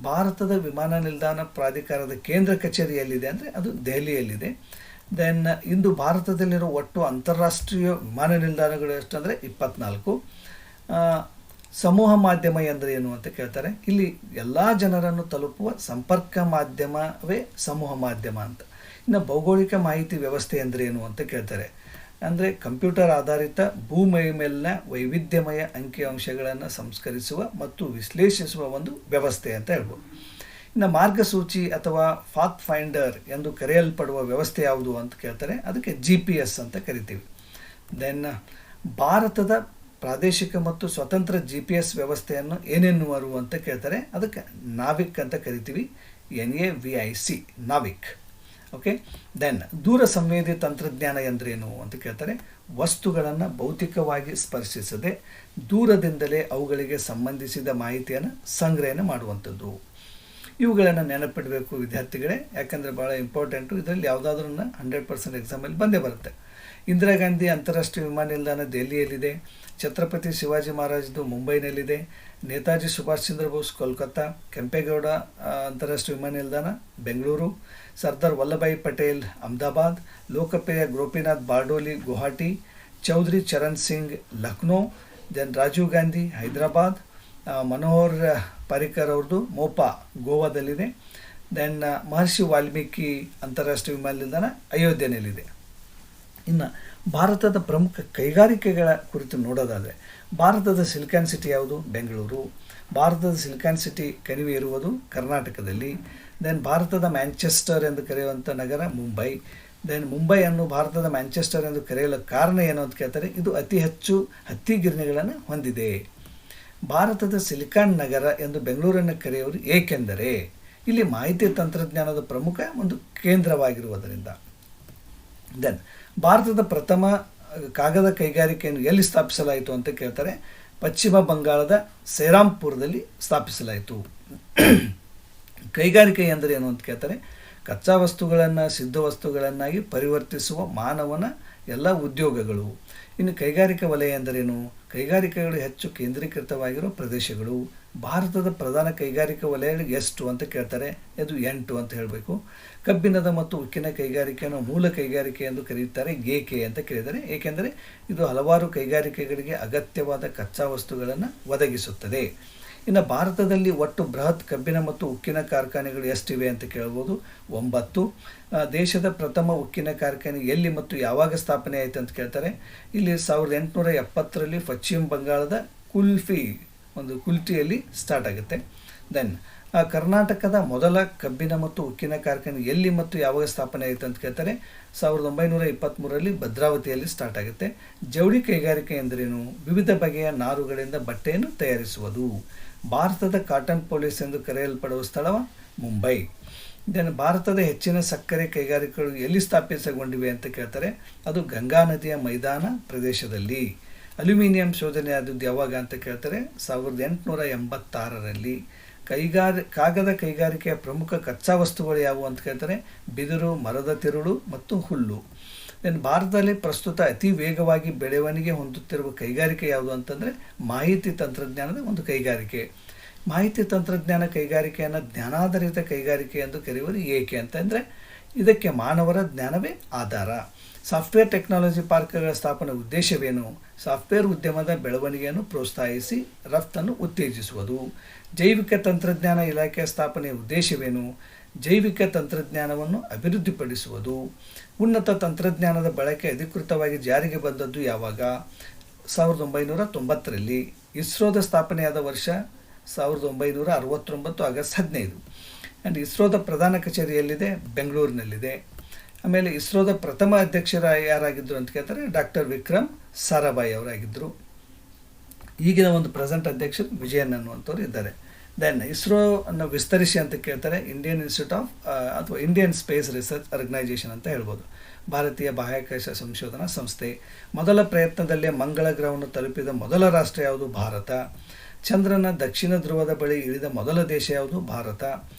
ಭಾರತದ ವಿಮಾನ ನಿಲ್ದಾಣ ಪ್ರಾಧಿಕಾರದ ಕೇಂದ್ರ ಕಚೇರಿ ಎಲ್ಲಿದೆ ಅಂದರೆ ಅದು ದೆಹಲಿಯಲ್ಲಿದೆ. ದೆನ್ ಇಂದು ಭಾರತದಲ್ಲಿರೋ ಒಟ್ಟು ಅಂತಾರಾಷ್ಟ್ರೀಯ ವಿಮಾನ ನಿಲ್ದಾಣಗಳು ಎಷ್ಟಂದರೆ 24. ಸಮೂಹ ಮಾಧ್ಯಮ ಎಂದರೆ ಏನು ಅಂತ ಕೇಳ್ತಾರೆ, ಇಲ್ಲಿ ಎಲ್ಲ ಜನರನ್ನು ತಲುಪುವ ಸಂಪರ್ಕ ಮಾಧ್ಯಮವೇ ಸಮೂಹ ಮಾಧ್ಯಮ ಅಂತ. ಇನ್ನು ಭೌಗೋಳಿಕ ಮಾಹಿತಿ ವ್ಯವಸ್ಥೆ ಅಂದರೆ ಏನು ಅಂತ ಕೇಳ್ತಾರೆ, ಅಂದರೆ ಕಂಪ್ಯೂಟರ್ ಆಧಾರಿತ ಭೂಮಿಯ ಮೇಲಿನ ವೈವಿಧ್ಯಮಯ ಅಂಕಿಅಂಶಗಳನ್ನು ಸಂಸ್ಕರಿಸುವ ಮತ್ತು ವಿಶ್ಲೇಷಿಸುವ ಒಂದು ವ್ಯವಸ್ಥೆ ಅಂತ ಹೇಳ್ಬೋದು. ಇನ್ನು ಮಾರ್ಗಸೂಚಿ ಅಥವಾ ಪಾತ್ ಫೈಂಡರ್ ಎಂದು ಕರೆಯಲ್ಪಡುವ ವ್ಯವಸ್ಥೆ ಯಾವುದು ಅಂತ ಕೇಳ್ತಾರೆ, ಅದಕ್ಕೆ GPS ಅಂತ ಕರಿತೀವಿ. ದೆನ್ ಭಾರತದ ಪ್ರಾದೇಶಿಕ ಮತ್ತು ಸ್ವತಂತ್ರ GPS ವ್ಯವಸ್ಥೆಯನ್ನು ಏನೆನ್ನುವರು ಅಂತ ಕೇಳ್ತಾರೆ, ಅದಕ್ಕೆ ನಾವಿಕ್ ಅಂತ ಕರಿತೀವಿ, NAVIC ನಾವಿಕ್. ಓಕೆ, ದೆನ್ ದೂರ ಸಂವೇದಿ ತಂತ್ರಜ್ಞಾನ ಎಂದರೇನು ಅಂತ ಕೇಳ್ತಾರೆ, ವಸ್ತುಗಳನ್ನು ಭೌತಿಕವಾಗಿ ಸ್ಪರ್ಶಿಸದೆ ದೂರದಿಂದಲೇ ಅವುಗಳಿಗೆ ಸಂಬಂಧಿಸಿದ ಮಾಹಿತಿಯನ್ನು ಸಂಗ್ರಹಣೆ ಮಾಡುವಂಥದ್ದು. ಇವುಗಳನ್ನು ನೆನಪಿಡಬೇಕು ವಿದ್ಯಾರ್ಥಿಗಳೇ, ಯಾಕಂದರೆ ಭಾಳ ಇಂಪಾರ್ಟೆಂಟು. ಇದರಲ್ಲಿ ಯಾವುದಾದ್ರೂ 100% ಎಕ್ಸಾಮಲ್ಲಿ ಬಂದೇ ಬರುತ್ತೆ. ಇಂದಿರಾ ಗಾಂಧಿ ಅಂತಾರಾಷ್ಟ್ರೀಯ ವಿಮಾನ ನಿಲ್ದಾಣ ದೆಹಲಿಯಲ್ಲಿದೆ. ಛತ್ರಪತಿ ಶಿವಾಜಿ ಮಹಾರಾಜದು ಮುಂಬೈನಲ್ಲಿದೆ. ನೇತಾಜಿ ಸುಭಾಷ್ ಚಂದ್ರ ಬೋಸ್ ಕೋಲ್ಕತ್ತಾ. ಕೆಂಪೇಗೌಡ ಅಂತಾರಾಷ್ಟ್ರೀಯ ವಿಮಾನ ನಿಲ್ದಾಣ ಬೆಂಗಳೂರು. ಸರ್ದಾರ್ ವಲ್ಲಭಾಯಿ ಪಟೇಲ್ ಅಹಮದಾಬಾದ್. ಲೋಕಪ್ರಿಯ ಗೋಪಿನಾಥ್ ಬಾರ್ಡೋಲಿ ಗುವಾಹಟಿ. ಚೌಧರಿ ಚರಣ್ ಸಿಂಗ್ ಲಕ್ನೋ. ದೆನ್ ರಾಜೀವ್ ಗಾಂಧಿ ಹೈದರಾಬಾದ್. ಮನೋಹರ್ ಪಾರಿಕರ್ ಅವ್ರದ್ದು ಮೋಪಾ ಗೋವಾದಲ್ಲಿದೆ. ದೆನ್ ಮಹರ್ಷಿ ವಾಲ್ಮೀಕಿ ಅಂತಾರಾಷ್ಟ್ರೀಯ ವಿಮಾನ ನಿಲ್ದಾಣ ಅಯೋಧ್ಯೆಯಲ್ಲಿದೆ. ಇನ್ನು ಭಾರತದ ಪ್ರಮುಖ ಕೈಗಾರಿಕೆಗಳ ಕುರಿತು ನೋಡೋದಾದರೆ ಭಾರತದ ಸಿಲಿಕಾನ್ ಸಿಟಿ ಯಾವುದು? ಬೆಂಗಳೂರು. ಭಾರತದ ಸಿಲಿಕಾನ್ ಸಿಟಿ ಕಣಿವೆ ಇರುವುದು ಕರ್ನಾಟಕದಲ್ಲಿ. ದೆನ್ ಭಾರತದ ಮ್ಯಾಂಚೆಸ್ಟರ್ ಎಂದು ಕರೆಯುವಂಥ ನಗರ ಮುಂಬೈ. ದೆನ್ ಮುಂಬೈಯನ್ನು ಭಾರತದ ಮ್ಯಾಂಚೆಸ್ಟರ್ ಎಂದು ಕರೆಯಲು ಕಾರಣ ಏನು ಅಂತ ಕೇಳ್ತಾರೆ, ಇದು ಅತಿ ಹೆಚ್ಚು ಹತ್ತಿ ಗಿರಣಿಗಳನ್ನು ಹೊಂದಿದೆ. ಭಾರತದ ಸಿಲಿಕಾನ್ ನಗರ ಎಂದು ಬೆಂಗಳೂರನ್ನು ಕರೆಯುವರು ಏಕೆಂದರೆ ಇಲ್ಲಿ ಮಾಹಿತಿ ತಂತ್ರಜ್ಞಾನದ ಪ್ರಮುಖ ಒಂದು ಕೇಂದ್ರವಾಗಿರುವುದರಿಂದ. ದೆನ್ ಭಾರತದ ಪ್ರಥಮ ಕಾಗದ ಕೈಗಾರಿಕೆಯನ್ನು ಎಲ್ಲಿ ಸ್ಥಾಪಿಸಲಾಯಿತು ಅಂತ ಕೇಳ್ತಾರೆ, ಪಶ್ಚಿಮ ಬಂಗಾಳದ ಸೇರಾಂಪುರದಲ್ಲಿ ಸ್ಥಾಪಿಸಲಾಯಿತು. ಕೈಗಾರಿಕೆ ಎಂದರೆ ಏನು ಅಂತ ಕೇಳ್ತಾರೆ, ಕಚ್ಚಾ ವಸ್ತುಗಳನ್ನು ಸಿದ್ಧ ವಸ್ತುಗಳನ್ನಾಗಿ ಪರಿವರ್ತಿಸುವ ಮಾನವನ ಎಲ್ಲ ಉದ್ಯೋಗಗಳು. ಇನ್ನು ಕೈಗಾರಿಕಾ ವಲಯ ಎಂದರೇನು? ಕೈಗಾರಿಕೆಗಳು ಹೆಚ್ಚು ಕೇಂದ್ರೀಕೃತವಾಗಿರುವ ಪ್ರದೇಶಗಳು. ಭಾರತದ ಪ್ರಧಾನ ಕೈಗಾರಿಕಾ ವಲಯಗಳು ಎಷ್ಟು ಅಂತ ಕೇಳ್ತಾರೆ. ಅದು 8 ಅಂತ ಹೇಳಬೇಕು. ಕಬ್ಬಿಣದ ಮತ್ತು ಉಕ್ಕಿನ ಕೈಗಾರಿಕೆಯನ್ನು ಮೂಲ ಕೈಗಾರಿಕೆ ಎಂದು ಕರೆಯುತ್ತಾರೆ. ಏಕೆ ಅಂತ ಕೇಳಿದರೆ, ಏಕೆಂದರೆ ಇದು ಹಲವಾರು ಕೈಗಾರಿಕೆಗಳಿಗೆ ಅಗತ್ಯವಾದ ಕಚ್ಚಾ ವಸ್ತುಗಳನ್ನು ಒದಗಿಸುತ್ತದೆ. ಇನ್ನು ಭಾರತದಲ್ಲಿ ಒಟ್ಟು ಬೃಹತ್ ಕಬ್ಬಿಣ ಮತ್ತು ಉಕ್ಕಿನ ಕಾರ್ಖಾನೆಗಳು ಎಷ್ಟಿವೆ ಅಂತ ಕೇಳ್ಬೋದು. 9. ದೇಶದ ಪ್ರಥಮ ಉಕ್ಕಿನ ಕಾರ್ಖಾನೆ ಎಲ್ಲಿ ಮತ್ತು ಯಾವಾಗ ಸ್ಥಾಪನೆ ಆಯಿತು ಅಂತ ಕೇಳ್ತಾರೆ. ಇಲ್ಲಿ 1870ರಲ್ಲಿ ಪಶ್ಚಿಮ ಬಂಗಾಳದ ಕುಲ್ಟಿಯಲ್ಲಿ ಸ್ಟಾರ್ಟ್ ಆಗುತ್ತೆ. ದೆನ್ ಕರ್ನಾಟಕದ ಮೊದಲ ಕಬ್ಬಿಣ ಮತ್ತು ಉಕ್ಕಿನ ಕಾರ್ಖಾನೆ ಎಲ್ಲಿ ಮತ್ತು ಯಾವಾಗ ಸ್ಥಾಪನೆ ಆಯಿತು ಅಂತ ಕೇಳ್ತಾರೆ. 1923ರಲ್ಲಿ ಭದ್ರಾವತಿಯಲ್ಲಿ ಸ್ಟಾರ್ಟ್ ಆಗುತ್ತೆ. ಜವಳಿ ಕೈಗಾರಿಕೆ ಎಂದರೇನು? ವಿವಿಧ ಬಗೆಯ ನಾರುಗಳಿಂದ ಬಟ್ಟೆಯನ್ನು ತಯಾರಿಸುವುದು. ಭಾರತದ ಕಾಟನ್ ಪೊಲೀಸ್ ಎಂದು ಕರೆಯಲ್ಪಡುವ ಸ್ಥಳ ಮುಂಬೈ. ದೆನ್ ಭಾರತದ ಹೆಚ್ಚಿನ ಸಕ್ಕರೆ ಕೈಗಾರಿಕೆಗಳು ಎಲ್ಲಿ ಸ್ಥಾಪಿತಗೊಂಡಿವೆ ಅಂತ ಕೇಳ್ತಾರೆ. ಅದು ಗಂಗಾ ನದಿಯ ಮೈದಾನ ಪ್ರದೇಶದಲ್ಲಿ. ಅಲ್ಯೂಮಿನಿಯಂ ಶೋಧನೆ ಆದದ್ದು ಯಾವಾಗ ಅಂತ ಕೇಳ್ತಾರೆ. 1886ರಲ್ಲಿ. ಕಾಗದ ಕೈಗಾರಿಕೆಯ ಪ್ರಮುಖ ಕಚ್ಚಾ ವಸ್ತುಗಳು ಯಾವುವು ಅಂತ ಕೇಳ್ತಾರೆ. ಬಿದಿರು, ಮರದ ತಿರುಳು ಮತ್ತು ಹುಲ್ಲು. ದೆನ್ ಭಾರತದಲ್ಲಿ ಪ್ರಸ್ತುತ ಅತಿ ವೇಗವಾಗಿ ಬೆಳವಣಿಗೆ ಹೊಂದುತ್ತಿರುವ ಕೈಗಾರಿಕೆ ಯಾವುದು ಅಂತಂದರೆ ಮಾಹಿತಿ ತಂತ್ರಜ್ಞಾನದ ಒಂದು ಕೈಗಾರಿಕೆ. ಮಾಹಿತಿ ತಂತ್ರಜ್ಞಾನ ಕೈಗಾರಿಕೆಯನ್ನು ಜ್ಞಾನಾಧಾರಿತ ಕೈಗಾರಿಕೆ ಎಂದು ಕರೆಯುವುದು ಏಕೆ ಅಂತಂದರೆ ಇದಕ್ಕೆ ಮಾನವರ ಜ್ಞಾನವೇ ಆಧಾರ. ಸಾಫ್ಟ್ವೇರ್ ಟೆಕ್ನಾಲಜಿ ಪಾರ್ಕ್ಗಳ ಸ್ಥಾಪನೆ ಉದ್ದೇಶವೇನು? ಸಾಫ್ಟ್ವೇರ್ ಉದ್ಯಮದ ಬೆಳವಣಿಗೆಯನ್ನು ಪ್ರೋತ್ಸಾಹಿಸಿ ರಫ್ತನ್ನು ಉತ್ತೇಜಿಸುವುದು. ಜೈವಿಕ ತಂತ್ರಜ್ಞಾನ ಇಲಾಖೆಯ ಸ್ಥಾಪನೆಯ ಉದ್ದೇಶವೇನು? ಜೈವಿಕ ತಂತ್ರಜ್ಞಾನವನ್ನು ಅಭಿವೃದ್ಧಿಪಡಿಸುವುದು. ಉನ್ನತ ತಂತ್ರಜ್ಞಾನದ ಬಳಕೆ ಅಧಿಕೃತವಾಗಿ ಜಾರಿಗೆ ಬಂದದ್ದು ಯಾವಾಗ? 1990ರಲ್ಲಿ. ಇಸ್ರೋದ ಸ್ಥಾಪನೆಯಾದ ವರ್ಷ 1969 ಆಗಸ್ಟ್ 15. ಆ್ಯಂಡ್ ಇಸ್ರೋದ ಪ್ರಧಾನ ಕಚೇರಿಯಲ್ಲಿದೆ, ಬೆಂಗಳೂರಿನಲ್ಲಿದೆ. ಆಮೇಲೆ ಇಸ್ರೋದ ಪ್ರಥಮ ಅಧ್ಯಕ್ಷರ ಯಾರಾಗಿದ್ದರು ಅಂತ ಕೇಳ್ತಾರೆ. ಡಾಕ್ಟರ್ ವಿಕ್ರಮ್ ಸಾರಾಭಾಯಿ ಅವರಾಗಿದ್ದರು. ಈಗಿನ ಒಂದು ಪ್ರೆಸೆಂಟ್ ಅಧ್ಯಕ್ಷರು ವಿಜಯನ್ ಅನ್ನುವಂಥವ್ರು ಇದ್ದಾರೆ. ದೆನ್ ಇಸ್ರೋ ಅನ್ನು ವಿಸ್ತರಿಸಿ ಅಂತ ಕೇಳ್ತಾರೆ. ಇಂಡಿಯನ್ ಇನ್ಸ್ಟಿಟ್ಯೂಟ್ ಆಫ್ ಅಥವಾ ಇಂಡಿಯನ್ ಸ್ಪೇಸ್ ರಿಸರ್ಚ್ ಆರ್ಗನೈಜೇಷನ್ ಅಂತ ಹೇಳ್ಬೋದು. ಭಾರತೀಯ ಬಾಹ್ಯಾಕಾಶ ಸಂಶೋಧನಾ ಸಂಸ್ಥೆ. ಮೊದಲ ಪ್ರಯತ್ನದಲ್ಲೇ ಮಂಗಳ ಗ್ರಹವನ್ನು ತಲುಪಿದ ಮೊದಲ ರಾಷ್ಟ್ರ ಯಾವುದು? ಭಾರತ. ಚಂದ್ರನ ದಕ್ಷಿಣ ಧ್ರುವದ ಬಳಿ ಇಳಿದ ಮೊದಲ ದೇಶ ಯಾವುದು? ಭಾರತ.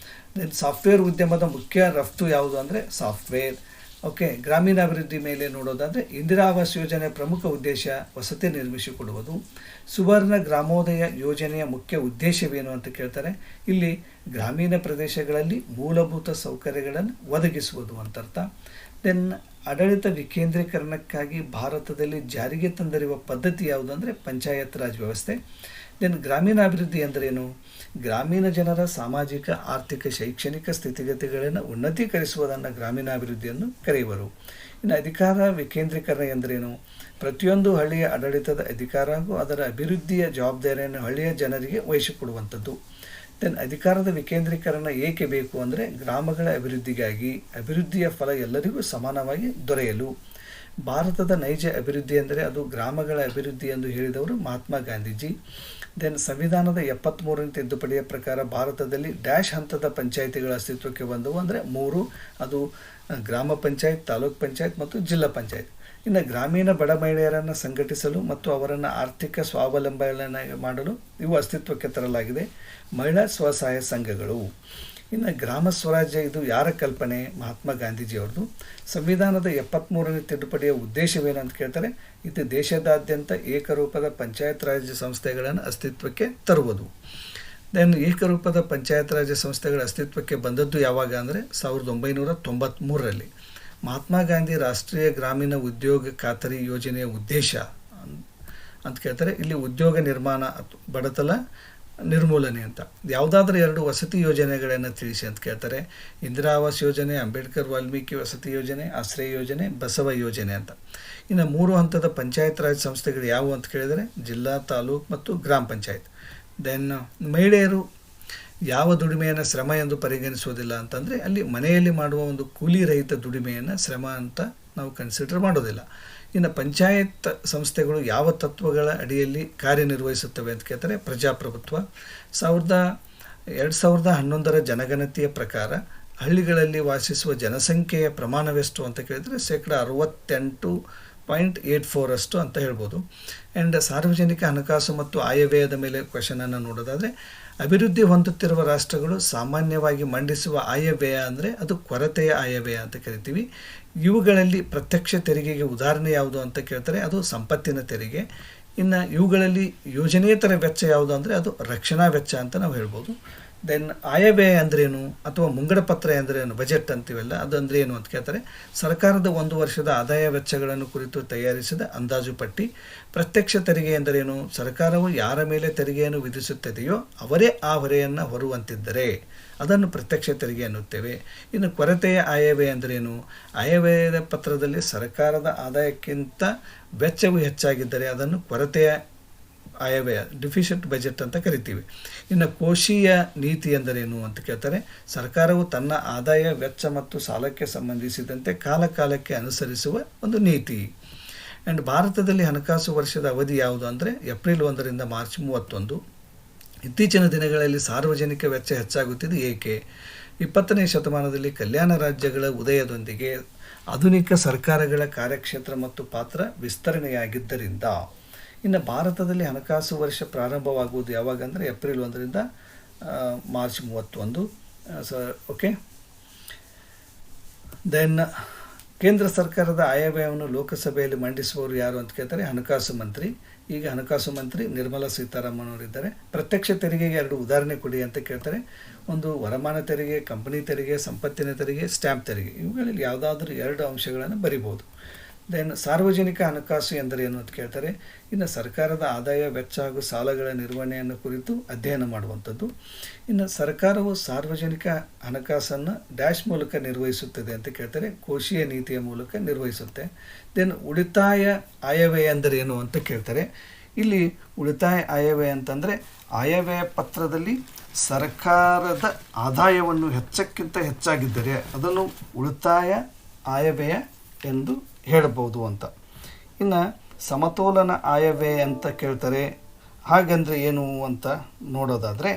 ದೆನ್ ಸಾಫ್ಟ್ವೇರ್ ಉದ್ಯಮದ ಮುಖ್ಯ ರಫ್ತು ಯಾವುದು ಅಂದರೆ ಸಾಫ್ಟ್ವೇರ್. ಓಕೆ. ಗ್ರಾಮೀಣಾಭಿವೃದ್ಧಿ ಮೇಲೆ ನೋಡೋದಾದರೆ ಇಂದಿರಾ ಆವಾಸ್ ಯೋಜನೆಯ ಪ್ರಮುಖ ಉದ್ದೇಶ ವಸತಿ ನಿರ್ಮಿಸಿಕೊಡುವುದು. ಸುವರ್ಣ ಗ್ರಾಮೋದಯ ಯೋಜನೆಯ ಮುಖ್ಯ ಉದ್ದೇಶವೇನು ಅಂತ ಕೇಳ್ತಾರೆ. ಇಲ್ಲಿ ಗ್ರಾಮೀಣ ಪ್ರದೇಶಗಳಲ್ಲಿ ಮೂಲಭೂತ ಸೌಕರ್ಯಗಳನ್ನು ಒದಗಿಸುವುದು ಅಂತರ್ಥ. ದೆನ್ ಆಡಳಿತ ವಿಕೇಂದ್ರೀಕರಣಕ್ಕಾಗಿ ಭಾರತದಲ್ಲಿ ಜಾರಿಗೆ ತಂದಿರುವ ಪದ್ಧತಿ ಯಾವುದು ಅಂದರೆ ಪಂಚಾಯತ್ ರಾಜ್ ವ್ಯವಸ್ಥೆ. ದೆನ್ ಗ್ರಾಮೀಣಾಭಿವೃದ್ಧಿ ಎಂದರೇನು? ಗ್ರಾಮೀಣ ಜನರ ಸಾಮಾಜಿಕ, ಆರ್ಥಿಕ, ಶೈಕ್ಷಣಿಕ ಸ್ಥಿತಿಗತಿಗಳನ್ನು ಉನ್ನತೀಕರಿಸುವುದನ್ನು ಗ್ರಾಮೀಣಾಭಿವೃದ್ಧಿಯನ್ನು ಕರೆಯುವರು. ಇನ್ನು ಅಧಿಕಾರ ವಿಕೇಂದ್ರೀಕರಣ ಎಂದರೇನು? ಪ್ರತಿಯೊಂದು ಹಳ್ಳಿಯ ಆಡಳಿತದ ಅಧಿಕಾರ ಹಾಗೂ ಅದರ ಅಭಿವೃದ್ಧಿಯ ಜವಾಬ್ದಾರಿಯನ್ನು ಹಳ್ಳಿಯ ಜನರಿಗೆ ವಹಿಸಿಕೊಡುವಂಥದ್ದು. ದೆನ್ ಅಧಿಕಾರದ ವಿಕೇಂದ್ರೀಕರಣ ಏಕೆ ಬೇಕು ಅಂದರೆ ಗ್ರಾಮಗಳ ಅಭಿವೃದ್ಧಿಗಾಗಿ. ಅಭಿವೃದ್ಧಿಯ ಫಲ ಎಲ್ಲರಿಗೂ ಸಮಾನವಾಗಿ ದೊರೆಯಲು. ಭಾರತದ ನೈಜ ಅಭಿವೃದ್ಧಿ ಅಂದರೆ ಅದು ಗ್ರಾಮಗಳ ಅಭಿವೃದ್ಧಿ ಎಂದು ಹೇಳಿದವರು ಮಹಾತ್ಮ ಗಾಂಧೀಜಿ. ದೆನ್ ಸಂವಿಧಾನದ 73ನೇ ತಿದ್ದುಪಡಿಯ ಪ್ರಕಾರ ಭಾರತದಲ್ಲಿ ಡ್ಯಾಶ್ ಹಂತದ ಪಂಚಾಯಿತಿಗಳ ಅಸ್ತಿತ್ವಕ್ಕೆ ಬಂದವು ಅಂದರೆ 3. ಅದು ಗ್ರಾಮ ಪಂಚಾಯತ್, ತಾಲೂಕ್ ಪಂಚಾಯತ್ ಮತ್ತು ಜಿಲ್ಲಾ ಪಂಚಾಯತ್. ಇನ್ನು ಗ್ರಾಮೀಣ ಬಡ ಮಹಿಳೆಯರನ್ನು ಸಂಘಟಿಸಲು ಮತ್ತು ಅವರನ್ನು ಆರ್ಥಿಕ ಸ್ವಾವಲಂಬನೆಯನ್ನಾಗಿ ಮಾಡಲು ಇವು ಅಸ್ತಿತ್ವಕ್ಕೆ ತರಲಾಗಿದೆ. ಮಹಿಳಾ ಸ್ವಸಹಾಯ ಸಂಘಗಳು. ಇನ್ನು ಗ್ರಾಮ ಸ್ವರಾಜ್ಯ ಇದು ಯಾರ ಕಲ್ಪನೆ? ಮಹಾತ್ಮ ಗಾಂಧೀಜಿಯವ್ರದ್ದು. ಸಂವಿಧಾನದ 73ನೇ ತಿದ್ದುಪಡಿಯ ಉದ್ದೇಶವೇನು ಅಂತ ಕೇಳ್ತಾರೆ. ಇದು ದೇಶದಾದ್ಯಂತ ಏಕರೂಪದ ಪಂಚಾಯತ್ ರಾಜ್ ಸಂಸ್ಥೆಗಳನ್ನು ಅಸ್ತಿತ್ವಕ್ಕೆ ತರುವುದು. ದೆನ್ ಏಕರೂಪದ ಪಂಚಾಯತ್ ರಾಜ್ ಸಂಸ್ಥೆಗಳ ಅಸ್ತಿತ್ವಕ್ಕೆ ಬಂದದ್ದು ಯಾವಾಗ ಅಂದರೆ 1993ರಲ್ಲಿ. ಮಹಾತ್ಮ ಗಾಂಧಿ ರಾಷ್ಟ್ರೀಯ ಗ್ರಾಮೀಣ ಉದ್ಯೋಗ ಖಾತರಿ ಯೋಜನೆಯ ಉದ್ದೇಶ ಅಂತ ಕೇಳ್ತಾರೆ. ಇಲ್ಲಿ ಉದ್ಯೋಗ ನಿರ್ಮಾಣ, ಬಡತನ ನಿರ್ಮೂಲನೆ ಅಂತ. ಯಾವುದಾದ್ರೂ 2 ವಸತಿ ಯೋಜನೆಗಳನ್ನು ತಿಳಿಸಿ ಅಂತ ಕೇಳ್ತಾರೆ. ಇಂದಿರಾ ಆವಾಸ್ ಯೋಜನೆ, ಅಂಬೇಡ್ಕರ್ ವಾಲ್ಮೀಕಿ ವಸತಿ ಯೋಜನೆ, ಆಶ್ರಯ ಯೋಜನೆ, ಬಸವ ಯೋಜನೆ ಅಂತ. ಇನ್ನು 3 ಹಂತದ ಪಂಚಾಯತ್ ರಾಜ್ ಸಂಸ್ಥೆಗಳು ಯಾವುವು ಅಂತ ಕೇಳಿದರೆ ಜಿಲ್ಲಾ, ತಾಲೂಕು ಮತ್ತು ಗ್ರಾಮ ಪಂಚಾಯತ್. ದೆನ್ ಮಹಿಳೆಯರು ಯಾವ ದುಡಿಮೆಯನ್ನು ಶ್ರಮ ಎಂದು ಪರಿಗಣಿಸುವುದಿಲ್ಲ ಅಂತಂದರೆ ಅಲ್ಲಿ ಮನೆಯಲ್ಲಿ ಮಾಡುವ ಒಂದು ಕೂಲಿ ರಹಿತ ದುಡಿಮೆಯನ್ನು ಶ್ರಮ ಅಂತ ನಾವು ಕನ್ಸಿಡರ್ ಮಾಡೋದಿಲ್ಲ. ಇನ್ನು ಪಂಚಾಯತ್ ಸಂಸ್ಥೆಗಳು ಯಾವ ತತ್ವಗಳ ಅಡಿಯಲ್ಲಿ ಕಾರ್ಯನಿರ್ವಹಿಸುತ್ತವೆ ಅಂತ ಕೇಳ್ತಾರೆ. ಪ್ರಜಾಪ್ರಭುತ್ವ. 2011ರ ಜನಗಣತಿಯ ಪ್ರಕಾರ ಹಳ್ಳಿಗಳಲ್ಲಿ ವಾಸಿಸುವ ಜನಸಂಖ್ಯೆಯ ಪ್ರಮಾಣವೆಷ್ಟು ಅಂತ ಕೇಳಿದರೆ 68.84% ಅಂತ ಹೇಳ್ಬೋದು. ಆ್ಯಂಡ್ ಸಾರ್ವಜನಿಕ ಹಣಕಾಸು ಮತ್ತು ಆಯವ್ಯಯದ ಮೇಲೆ ಕ್ವೆಶನನ್ನು ನೋಡೋದಾದರೆ ಅಭಿವೃದ್ಧಿ ಹೊಂದುತ್ತಿರುವ ರಾಷ್ಟ್ರಗಳು ಸಾಮಾನ್ಯವಾಗಿ ಮಂಡಿಸುವ ಆಯವ್ಯಯ ಅಂದರೆ ಅದು ಕೊರತೆಯ ಆಯವ್ಯಯ ಅಂತ ಕರಿತೀವಿ. ಇವುಗಳಲ್ಲಿ ಪ್ರತ್ಯಕ್ಷ ತೆರಿಗೆಗೆ ಉದಾಹರಣೆ ಯಾವುದು ಅಂತ ಕೇಳ್ತಾರೆ. ಅದು ಸಂಪತ್ತಿನ ತೆರಿಗೆ. ಇನ್ನು ಇವುಗಳಲ್ಲಿ ಯೋಜನೇತರ ವೆಚ್ಚ ಯಾವುದು ಅಂದರೆ ಅದು ರಕ್ಷಣಾ ವೆಚ್ಚ ಅಂತ ನಾವು ಹೇಳ್ಬೋದು. ದೆನ್ ಆಯವ್ಯಯ ಅಂದ್ರೇನು ಅಥವಾ ಮುಂಗಡ ಪತ್ರ ಅಂದ್ರೇನು, ಬಜೆಟ್ ಅಂತೀವಲ್ಲ, ಅದು ಅಂದ್ರೆ ಏನು ಅಂತ ಕೇಳ್ತಾರೆ. ಸರ್ಕಾರದ ಒಂದು ವರ್ಷದ ಆದಾಯ ವೆಚ್ಚಗಳನ್ನು ಕುರಿತು ತಯಾರಿಸಿದ ಅಂದಾಜು ಪಟ್ಟಿ. ಪ್ರತ್ಯಕ್ಷ ತೆರಿಗೆ ಎಂದರೇನು? ಸರ್ಕಾರವು ಯಾರ ಮೇಲೆ ತೆರಿಗೆಯನ್ನು ವಿಧಿಸುತ್ತದೆಯೋ ಅವರೇ ಆ ಹೊರೆಯನ್ನು ಹೊರುವಂತಿದ್ದರೆ ಅದನ್ನು ಪ್ರತ್ಯಕ್ಷ ತೆರಿಗೆ ಎನ್ನುತ್ತೇವೆ. ಇನ್ನು ಕೊರತೆಯ ಆಯವ್ಯಯ ಅಂದ್ರೇನು? ಆಯವ್ಯಯದ ಪತ್ರದಲ್ಲಿ ಸರ್ಕಾರದ ಆದಾಯಕ್ಕಿಂತ ವೆಚ್ಚವು ಹೆಚ್ಚಾಗಿದ್ದರೆ ಅದನ್ನು ಕೊರತೆಯ ಆಯವ್ಯಯ, ಡಿಫಿಷಿಟ್ ಬಜೆಟ್ ಅಂತ ಕರಿತೀವಿ. ಇನ್ನು ಕೋಶೀಯ ನೀತಿ ಎಂದರೇನು ಅಂತ ಕೇಳ್ತಾರೆ. ಸರ್ಕಾರವು ತನ್ನ ಆದಾಯ ವೆಚ್ಚ ಮತ್ತು ಸಾಲಕ್ಕೆ ಸಂಬಂಧಿಸಿದಂತೆ ಕಾಲಕಾಲಕ್ಕೆ ಅನುಸರಿಸುವ ಒಂದು ನೀತಿ. ಆ್ಯಂಡ್ ಭಾರತದಲ್ಲಿ ಹಣಕಾಸು ವರ್ಷದ ಅವಧಿ ಯಾವುದು ಅಂದರೆ ಏಪ್ರಿಲ್ 1ರಿಂದ ಮಾರ್ಚ್ 31. ಇತ್ತೀಚಿನ ದಿನಗಳಲ್ಲಿ ಸಾರ್ವಜನಿಕ ವೆಚ್ಚ ಹೆಚ್ಚಾಗುತ್ತಿದೆ ಏಕೆ? 20ನೇ ಶತಮಾನದಲ್ಲಿ ಕಲ್ಯಾಣ ರಾಜ್ಯಗಳ ಉದಯದೊಂದಿಗೆ ಆಧುನಿಕ ಸರ್ಕಾರಗಳ ಕಾರ್ಯಕ್ಷೇತ್ರ ಮತ್ತು ಪಾತ್ರ ವಿಸ್ತರಣೆಯಾಗಿದ್ದರಿಂದ. ಇನ್ನು ಭಾರತದಲ್ಲಿ ಹಣಕಾಸು ವರ್ಷ ಪ್ರಾರಂಭವಾಗುವುದು ಯಾವಾಗ ಅಂದರೆ ಏಪ್ರಿಲ್ 1ರಿಂದ ಮಾರ್ಚ್ 31. ಓಕೆ. ದೆನ್ ಕೇಂದ್ರ ಸರ್ಕಾರದ ಆಯವ್ಯಯವನ್ನು ಲೋಕಸಭೆಯಲ್ಲಿ ಮಂಡಿಸುವವರು ಯಾರು ಅಂತ ಕೇಳ್ತಾರೆ? ಹಣಕಾಸು ಮಂತ್ರಿ. ಈಗ ಹಣಕಾಸು ಮಂತ್ರಿ ನಿರ್ಮಲಾ ಸೀತಾರಾಮನ್ ಅವರಿದ್ದಾರೆ. ಪ್ರತ್ಯಕ್ಷ ತೆರಿಗೆಗೆ 2 ಉದಾಹರಣೆ ಕೊಡಿ ಅಂತ ಕೇಳ್ತಾರೆ. ಒಂದು ವರಮಾನ ತೆರಿಗೆ, ಕಂಪನಿ ತೆರಿಗೆ, ಸಂಪತ್ತಿನ ತೆರಿಗೆ, ಸ್ಟ್ಯಾಂಪ್ ತೆರಿಗೆ. ಇವುಗಳಲ್ಲಿ ಯಾವುದಾದ್ರೂ 2 ಅಂಶಗಳನ್ನು ಬರಿಬೋದು. ದೆನ್ ಸಾರ್ವಜನಿಕ ಹಣಕಾಸು ಎಂದರೇನು ಅಂತ ಕೇಳ್ತಾರೆ. ಇನ್ನು ಸರ್ಕಾರದ ಆದಾಯ ವೆಚ್ಚ ಹಾಗೂ ಸಾಲಗಳ ನಿರ್ವಹಣೆಯನ್ನು ಕುರಿತು ಅಧ್ಯಯನ ಮಾಡುವಂಥದ್ದು. ಇನ್ನು ಸರ್ಕಾರವು ಸಾರ್ವಜನಿಕ ಹಣಕಾಸನ್ನು ಡ್ಯಾಶ್ ಮೂಲಕ ನಿರ್ವಹಿಸುತ್ತದೆ ಅಂತ ಕೇಳ್ತಾರೆ. ಕೋಶೀಯ ನೀತಿಯ ಮೂಲಕ ನಿರ್ವಹಿಸುತ್ತೆ. ದೆನ್ ಉಳಿತಾಯ ಆಯವ್ಯಯ ಎಂದರೇನು ಅಂತ ಕೇಳ್ತಾರೆ. ಇಲ್ಲಿ ಉಳಿತಾಯ ಆಯವ್ಯಯ ಅಂತಂದರೆ ಆಯವ್ಯಯ ಪತ್ರದಲ್ಲಿ ಸರ್ಕಾರದ ಆದಾಯವನ್ನು ಹೆಚ್ಚಕ್ಕಿಂತ ಹೆಚ್ಚಾಗಿದ್ದರೆ ಅದನ್ನು ಉಳಿತಾಯ ಆಯವ್ಯಯ ಎಂದು ಹೇಳಬಹುದು ಅಂತ. ಇನ್ನು ಸಮತೋಲನ ಆಯವ್ಯಯ ಅಂತ ಕೇಳ್ತಾರೆ. ಹಾಗಂದ್ರೆ ಏನು ಅಂತ ನೋಡೋದಾದರೆ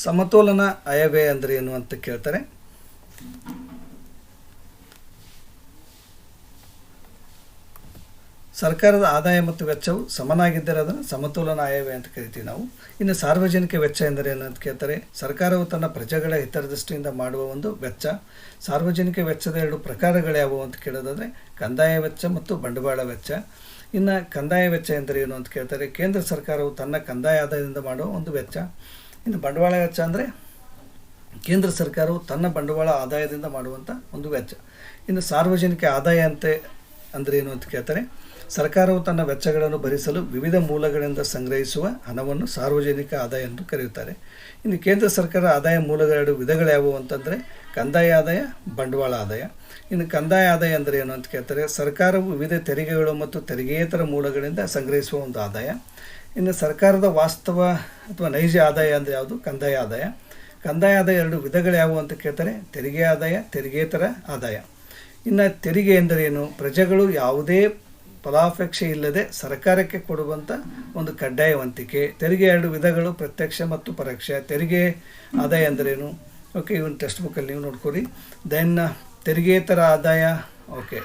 ಸಮತೋಲನ ಆಯವ್ಯಯ ಅಂದರೆ ಏನು ಅಂತ ಕೇಳ್ತಾರೆ. ಸರ್ಕಾರದ ಆದಾಯ ಮತ್ತು ವೆಚ್ಚವು ಸಮನಾಗಿದ್ದರೆ ಅದನ್ನು ಸಮತೋಲನ ಆಯವ್ಯಯ ಅಂತ ಕರಿತೀವಿ ನಾವು. ಇನ್ನು ಸಾರ್ವಜನಿಕ ವೆಚ್ಚ ಎಂದರೆ ಏನು ಅಂತ ಕೇಳ್ತಾರೆ. ಸರ್ಕಾರವು ತನ್ನ ಪ್ರಜೆಗಳ ಹಿತದೃಷ್ಟಿಯಿಂದ ಮಾಡುವ ಒಂದು ವೆಚ್ಚ. ಸಾರ್ವಜನಿಕ ವೆಚ್ಚದ 2 ಪ್ರಕಾರಗಳು ಯಾವುವು ಅಂತ ಕೇಳೋದಾದರೆ ಕಂದಾಯ ವೆಚ್ಚ ಮತ್ತು ಬಂಡವಾಳ ವೆಚ್ಚ. ಇನ್ನು ಕಂದಾಯ ವೆಚ್ಚ ಎಂದರೆ ಏನು ಅಂತ ಕೇಳ್ತಾರೆ. ಕೇಂದ್ರ ಸರ್ಕಾರವು ತನ್ನ ಕಂದಾಯ ಆದಾಯದಿಂದ ಮಾಡುವ ಒಂದು ವೆಚ್ಚ. ಇನ್ನು ಬಂಡವಾಳ ವೆಚ್ಚ ಅಂದರೆ ಕೇಂದ್ರ ಸರ್ಕಾರವು ತನ್ನ ಬಂಡವಾಳ ಆದಾಯದಿಂದ ಮಾಡುವಂಥ ಒಂದು ವೆಚ್ಚ. ಇನ್ನು ಸಾರ್ವಜನಿಕ ಆದಾಯ ಅಂದರೆ ಏನು ಅಂತ ಕೇಳ್ತಾರೆ. ಸರ್ಕಾರವು ತನ್ನ ವೆಚ್ಚಗಳನ್ನು ಭರಿಸಲು ವಿವಿಧ ಮೂಲಗಳಿಂದ ಸಂಗ್ರಹಿಸುವ ಹಣವನ್ನು ಸಾರ್ವಜನಿಕ ಆದಾಯ ಎಂದು ಕರೆಯುತ್ತಾರೆ. ಇನ್ನು ಕೇಂದ್ರ ಸರ್ಕಾರ ಆದಾಯ ಮೂಲಗಳ 2 ವಿಧಗಳು ಯಾವುವು ಅಂತಂದರೆ ಕಂದಾಯ ಆದಾಯ, ಬಂಡವಾಳ ಆದಾಯ. ಇನ್ನು ಕಂದಾಯ ಆದಾಯ ಅಂದರೆ ಏನು ಅಂತ ಕೇಳ್ತಾರೆ. ಸರ್ಕಾರವು ವಿವಿಧ ತೆರಿಗೆಗಳು ಮತ್ತು ತೆರಿಗೆಯೇತರ ಮೂಲಗಳಿಂದ ಸಂಗ್ರಹಿಸುವ ಒಂದು ಆದಾಯ. ಇನ್ನು ಸರ್ಕಾರದ ವಾಸ್ತವ ಅಥವಾ ನೈಜ ಆದಾಯ ಅಂದರೆ ಯಾವುದು? ಕಂದಾಯ ಆದಾಯ. ಕಂದಾಯ ಆದಾಯ 2 ವಿಧಗಳು ಯಾವುವು ಅಂತ ಕೇಳ್ತಾರೆ. ತೆರಿಗೆ ಆದಾಯ, ತೆರಿಗೆಯೇತರ ಆದಾಯ. ಇನ್ನು ತೆರಿಗೆ ಎಂದರೇನು? ಪ್ರಜೆಗಳು ಯಾವುದೇ ಫಲಾಪೇಕ್ಷೆ ಇಲ್ಲದೆ ಸರ್ಕಾರಕ್ಕೆ ಕೊಡುವಂಥ ಒಂದು ಕಡ್ಡಾಯ ವಂತಿಕೆ. ತೆರಿಗೆ 2 ವಿಧಗಳು, ಪ್ರತ್ಯಕ್ಷ ಮತ್ತು ಪರೋಕ್ಷ. ತೆರಿಗೆ ಆದಾಯ ಅಂದ್ರೇನು? ಓಕೆ, ಇವನ್ ಟೆಕ್ಸ್ಟ್ ಬುಕ್ಕಲ್ಲಿ ನೀವು ನೋಡ್ಕೊರಿ. ದೆನ್ ತೆರಿಗೆಯೇತರ ಆದಾಯ, ಓಕೆ.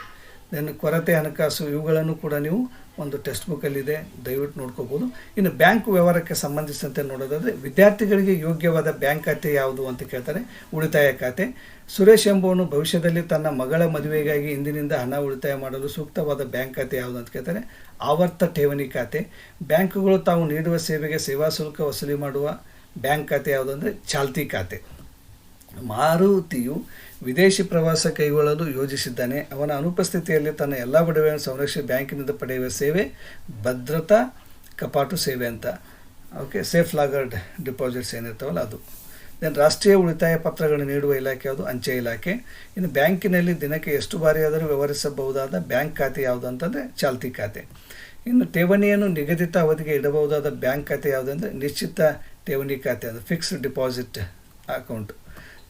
ದೆನ್ ಕೊರತೆ ಹಣಕಾಸು, ಇವುಗಳನ್ನು ಕೂಡ ನೀವು ಒಂದು ಟೆಕ್ಸ್ಟ್ ಬುಕ್ಕಲ್ಲಿದೆ, ದಯವಿಟ್ಟು ನೋಡ್ಕೋಬೋದು. ಇನ್ನು ಬ್ಯಾಂಕ್ ವ್ಯವಹಾರಕ್ಕೆ ಸಂಬಂಧಿಸಿದಂತೆ ನೋಡೋದಾದರೆ ವಿದ್ಯಾರ್ಥಿಗಳಿಗೆ ಯೋಗ್ಯವಾದ ಬ್ಯಾಂಕ್ ಖಾತೆ ಯಾವುದು ಅಂತ ಕೇಳ್ತಾರೆ. ಉಳಿತಾಯ ಖಾತೆ. ಸುರೇಶ್ ಎಂಬುವನು ಭವಿಷ್ಯದಲ್ಲಿ ತನ್ನ ಮಗಳ ಮದುವೆಗಾಗಿ ಇಂದಿನಿಂದ ಹಣ ಉಳಿತಾಯ ಮಾಡಲು ಸೂಕ್ತವಾದ ಬ್ಯಾಂಕ್ ಖಾತೆ ಯಾವುದು ಅಂತ ಕೇಳ್ತಾರೆ. ಆವರ್ತ ಠೇವಣಿ ಖಾತೆ. ಬ್ಯಾಂಕುಗಳು ತಾವು ನೀಡುವ ಸೇವೆಗೆ ಸೇವಾ ಶುಲ್ಕ ವಸೂಲಿ ಮಾಡುವ ಬ್ಯಾಂಕ್ ಖಾತೆ ಯಾವುದು ಅಂದರೆ ಚಾಲ್ತಿ ಖಾತೆ. ಮಾರುತಿಯು ವಿದೇಶಿ ಪ್ರವಾಸ ಕೈಗೊಳ್ಳಲು ಯೋಜಿಸಿದ್ದಾನೆ. ಅವನ ಅನುಪಸ್ಥಿತಿಯಲ್ಲಿ ತನ್ನ ಎಲ್ಲ ಒಡವೆಯನ್ನು ಸಂರಕ್ಷಿಸಿ ಬ್ಯಾಂಕಿನಿಂದ ಪಡೆಯುವ ಸೇವೆ ಭದ್ರತಾ ಕಪಾಟು ಸೇವೆ ಅಂತ. ಓಕೆ, ಸೇಫ್ ಲಾಗರ್ಡ್ ಡಿಪಾಸಿಟ್ಸ್ ಏನಿರ್ತಾವಲ್ಲ ಅದು. ದೆನ್ ರಾಷ್ಟ್ರೀಯ ಉಳಿತಾಯ ಪತ್ರಗಳನ್ನು ನೀಡುವ ಇಲಾಖೆ ಯಾವುದು? ಅಂಚೆ ಇಲಾಖೆ. ಇನ್ನು ಬ್ಯಾಂಕಿನಲ್ಲಿ ದಿನಕ್ಕೆ ಎಷ್ಟು ಬಾರಿಯಾದರೂ ವ್ಯವಹರಿಸಬಹುದಾದ ಬ್ಯಾಂಕ್ ಖಾತೆ ಯಾವುದು ಅಂತಂದರೆ ಚಾಲ್ತಿ ಖಾತೆ. ಇನ್ನು ಠೇವಣಿಯನ್ನು ನಿಗದಿತ ಅವಧಿಗೆ ಇಡಬಹುದಾದ ಬ್ಯಾಂಕ್ ಖಾತೆ ಯಾವುದು ಅಂದರೆ ನಿಶ್ಚಿತ ಠೇವಣಿ ಖಾತೆ, ಅದು ಫಿಕ್ಸ್ಡ್ ಡಿಪಾಸಿಟ್ ಅಕೌಂಟ್.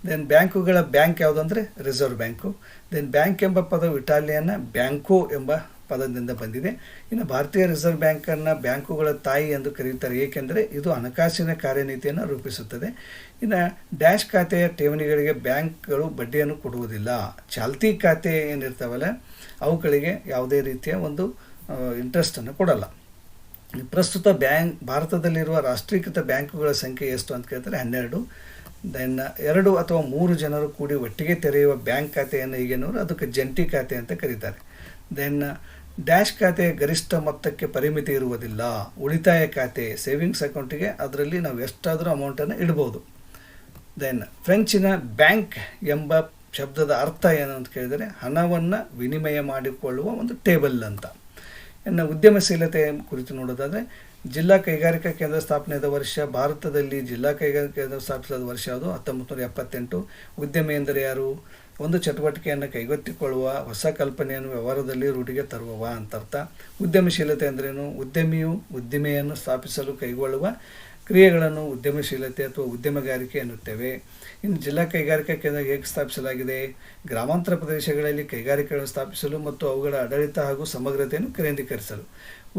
ದೆನ್ ಬ್ಯಾಂಕುಗಳ ಬ್ಯಾಂಕ್ ಯಾವುದಂದರೆ ರಿಸರ್ವ್ ಬ್ಯಾಂಕು. ದೆನ್ ಬ್ಯಾಂಕ್ ಎಂಬ ಪದವು ಇಟಾಲಿಯನ್ನ ಬ್ಯಾಂಕೋ ಎಂಬ ಪದದಿಂದ ಬಂದಿದೆ. ಇನ್ನು ಭಾರತೀಯ ರಿಸರ್ವ್ ಬ್ಯಾಂಕನ್ನು ಬ್ಯಾಂಕುಗಳ ತಾಯಿ ಎಂದು ಕರೆಯುತ್ತಾರೆ, ಏಕೆಂದರೆ ಇದು ಹಣಕಾಸಿನ ಕಾರ್ಯನೀತಿಯನ್ನು ರೂಪಿಸುತ್ತದೆ. ಇನ್ನು ಡ್ಯಾಶ್ ಖಾತೆಯ ಠೇವಣಿಗಳಿಗೆ ಬ್ಯಾಂಕ್ಗಳು ಬಡ್ಡಿಯನ್ನು ಕೊಡುವುದಿಲ್ಲ. ಚಾಲ್ತಿ ಖಾತೆ ಏನಿರ್ತಾವಲ್ಲ ಅವುಗಳಿಗೆ ಯಾವುದೇ ರೀತಿಯ ಒಂದು ಇಂಟ್ರೆಸ್ಟನ್ನು ಕೊಡಲ್ಲ. ಪ್ರಸ್ತುತ ಭಾರತದಲ್ಲಿರುವ ರಾಷ್ಟ್ರೀಕೃತ ಬ್ಯಾಂಕುಗಳ ಸಂಖ್ಯೆ ಎಷ್ಟು ಅಂತ ಕೇಳ್ತಾರೆ, 12. ದೆನ್ 2 ಅಥವಾ 3 ಜನರು ಕೂಡಿ ಒಟ್ಟಿಗೆ ತೆರೆಯುವ ಬ್ಯಾಂಕ್ ಖಾತೆಯನ್ನು ಈಗಿನವರು ಅದಕ್ಕೆ ಜಂಟಿ ಖಾತೆ ಅಂತ ಕರೀತಾರೆ. ದೆನ್ ಡ್ಯಾಶ್ ಖಾತೆಯ ಗರಿಷ್ಠ ಮೊತ್ತಕ್ಕೆ ಪರಿಮಿತಿ ಇರುವುದಿಲ್ಲ. ಉಳಿತಾಯ ಖಾತೆ ಸೇವಿಂಗ್ಸ್ ಅಕೌಂಟಿಗೆ ಅದರಲ್ಲಿ ನಾವು ಎಷ್ಟಾದರೂ ಅಮೌಂಟನ್ನು ಇಡ್ಬೋದು. ದೆನ್ ಫ್ರೆಂಚಿನ ಬ್ಯಾಂಕ್ ಎಂಬ ಶಬ್ದದ ಅರ್ಥ ಏನು ಅಂತ ಕೇಳಿದರೆ ಹಣವನ್ನು ವಿನಿಮಯ ಮಾಡಿಕೊಳ್ಳುವ ಒಂದು ಟೇಬಲ್ ಅಂತ. ಇನ್ನು ಉದ್ಯಮಶೀಲತೆ ಕುರಿತು ನೋಡೋದಾದರೆ ಜಿಲ್ಲಾ ಕೈಗಾರಿಕಾ ಕೇಂದ್ರ ಸ್ಥಾಪನೆಯಾದ ವರ್ಷ, ಭಾರತದಲ್ಲಿ ಜಿಲ್ಲಾ ಕೈಗಾರಿಕಾ ಕೇಂದ್ರ ಸ್ಥಾಪಿಸಿದ ವರ್ಷ ಅದು 1978. ಉದ್ಯಮಿ ಎಂದರೆ ಯಾರು? ಒಂದು ಚಟುವಟಿಕೆಯನ್ನು ಕೈಗೆತ್ತಿಕೊಳ್ಳುವ, ಹೊಸ ಕಲ್ಪನೆಯನ್ನು ವ್ಯವಹಾರದಲ್ಲಿ ರೂಢಿಗೆ ತರುವವ ಅಂತ ಅರ್ಥ. ಉದ್ಯಮಶೀಲತೆ ಅಂದ್ರೇನು? ಉದ್ಯಮಿಯು ಉದ್ದಿಮೆಯನ್ನು ಸ್ಥಾಪಿಸಲು ಕೈಗೊಳ್ಳುವ ಕ್ರಿಯೆಗಳನ್ನು ಉದ್ಯಮಶೀಲತೆ ಅಥವಾ ಉದ್ಯಮಗಾರಿಕೆ ಎನ್ನುತ್ತೇವೆ. ಇನ್ನು ಜಿಲ್ಲಾ ಕೈಗಾರಿಕಾ ಕೇಂದ್ರ ಹೇಗೆ ಸ್ಥಾಪಿಸಲಾಗಿದೆ? ಗ್ರಾಮಾಂತರ ಪ್ರದೇಶಗಳಲ್ಲಿ ಕೈಗಾರಿಕೆಗಳನ್ನು ಸ್ಥಾಪಿಸಲು ಮತ್ತು ಅವುಗಳ ಆಡಳಿತ ಹಾಗೂ ಸಮಗ್ರತೆಯನ್ನು ಕೇಂದ್ರೀಕರಿಸಲು.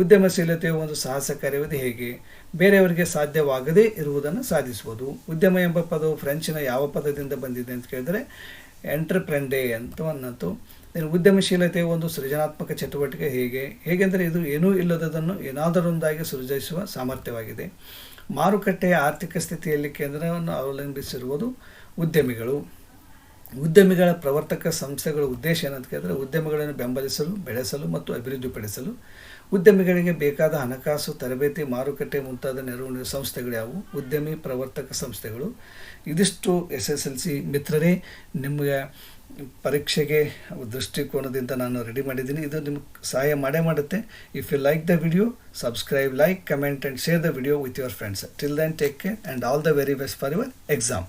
ಉದ್ಯಮಶೀಲತೆಯು ಒಂದು ಸಾಹಸ ಕಾರ್ಯವದು. ಹೇಗೆ? ಬೇರೆಯವರಿಗೆ ಸಾಧ್ಯವಾಗದೇ ಇರುವುದನ್ನು ಸಾಧಿಸುವುದು. ಉದ್ಯಮ ಎಂಬ ಪದವು ಫ್ರೆಂಚಿನ ಯಾವ ಪದದಿಂದ ಬಂದಿದೆ ಅಂತ ಕೇಳಿದರೆ ಎಂಟ್ರಪ್ರೆಂಡೆ ಅಂತ ಅನ್ನತ್ತು. ಉದ್ಯಮಶೀಲತೆಯು ಒಂದು ಸೃಜನಾತ್ಮಕ ಚಟುವಟಿಕೆ. ಹೇಗೆಂದರೆ ಇದು ಏನೂ ಇಲ್ಲದದನ್ನು ಏನಾದರೊಂದಾಗಿ ಸೃಜಿಸುವ ಸಾಮರ್ಥ್ಯವಾಗಿದೆ. ಮಾರುಕಟ್ಟೆಯ ಆರ್ಥಿಕ ಸ್ಥಿತಿಯಲ್ಲಿ ಕೇಂದ್ರವನ್ನು ಅವಲಂಬಿಸಿರುವುದು ಉದ್ಯಮಿಗಳು. ಉದ್ಯಮಿಗಳ ಪ್ರವರ್ತಕ ಸಂಸ್ಥೆಗಳ ಉದ್ದೇಶ ಏನಂತ ಕೇಳಿದರೆ ಉದ್ಯಮಗಳನ್ನು ಬೆಂಬಲಿಸಲು, ಬೆಳೆಸಲು ಮತ್ತು ಅಭಿವೃದ್ಧಿಪಡಿಸಲು. ಉದ್ಯಮಿಗಳಿಗೆ ಬೇಕಾದ ಹಣಕಾಸು, ತರಬೇತಿ, ಮಾರುಕಟ್ಟೆ ಮುಂತಾದ ನೆರವು ನೀಡುವ ಸಂಸ್ಥೆಗಳು ಯಾವುವು? ಉದ್ಯಮಿ ಪ್ರವರ್ತಕ ಸಂಸ್ಥೆಗಳು. ಇದಿಷ್ಟು SSLC ಮಿತ್ರರೇ ನಿಮಗೆ ಪರೀಕ್ಷೆಗೆ ದೃಷ್ಟಿಕೋನದಿಂದ ನಾನು ರೆಡಿ ಮಾಡಿದ್ದೀನಿ. ಇದು ನಿಮ್ಗೆ ಸಹಾಯ ಮಾಡೇ ಮಾಡುತ್ತೆ. If you like the video, subscribe, like, comment and share the video with your friends. Till then take care and all the very best for your exam.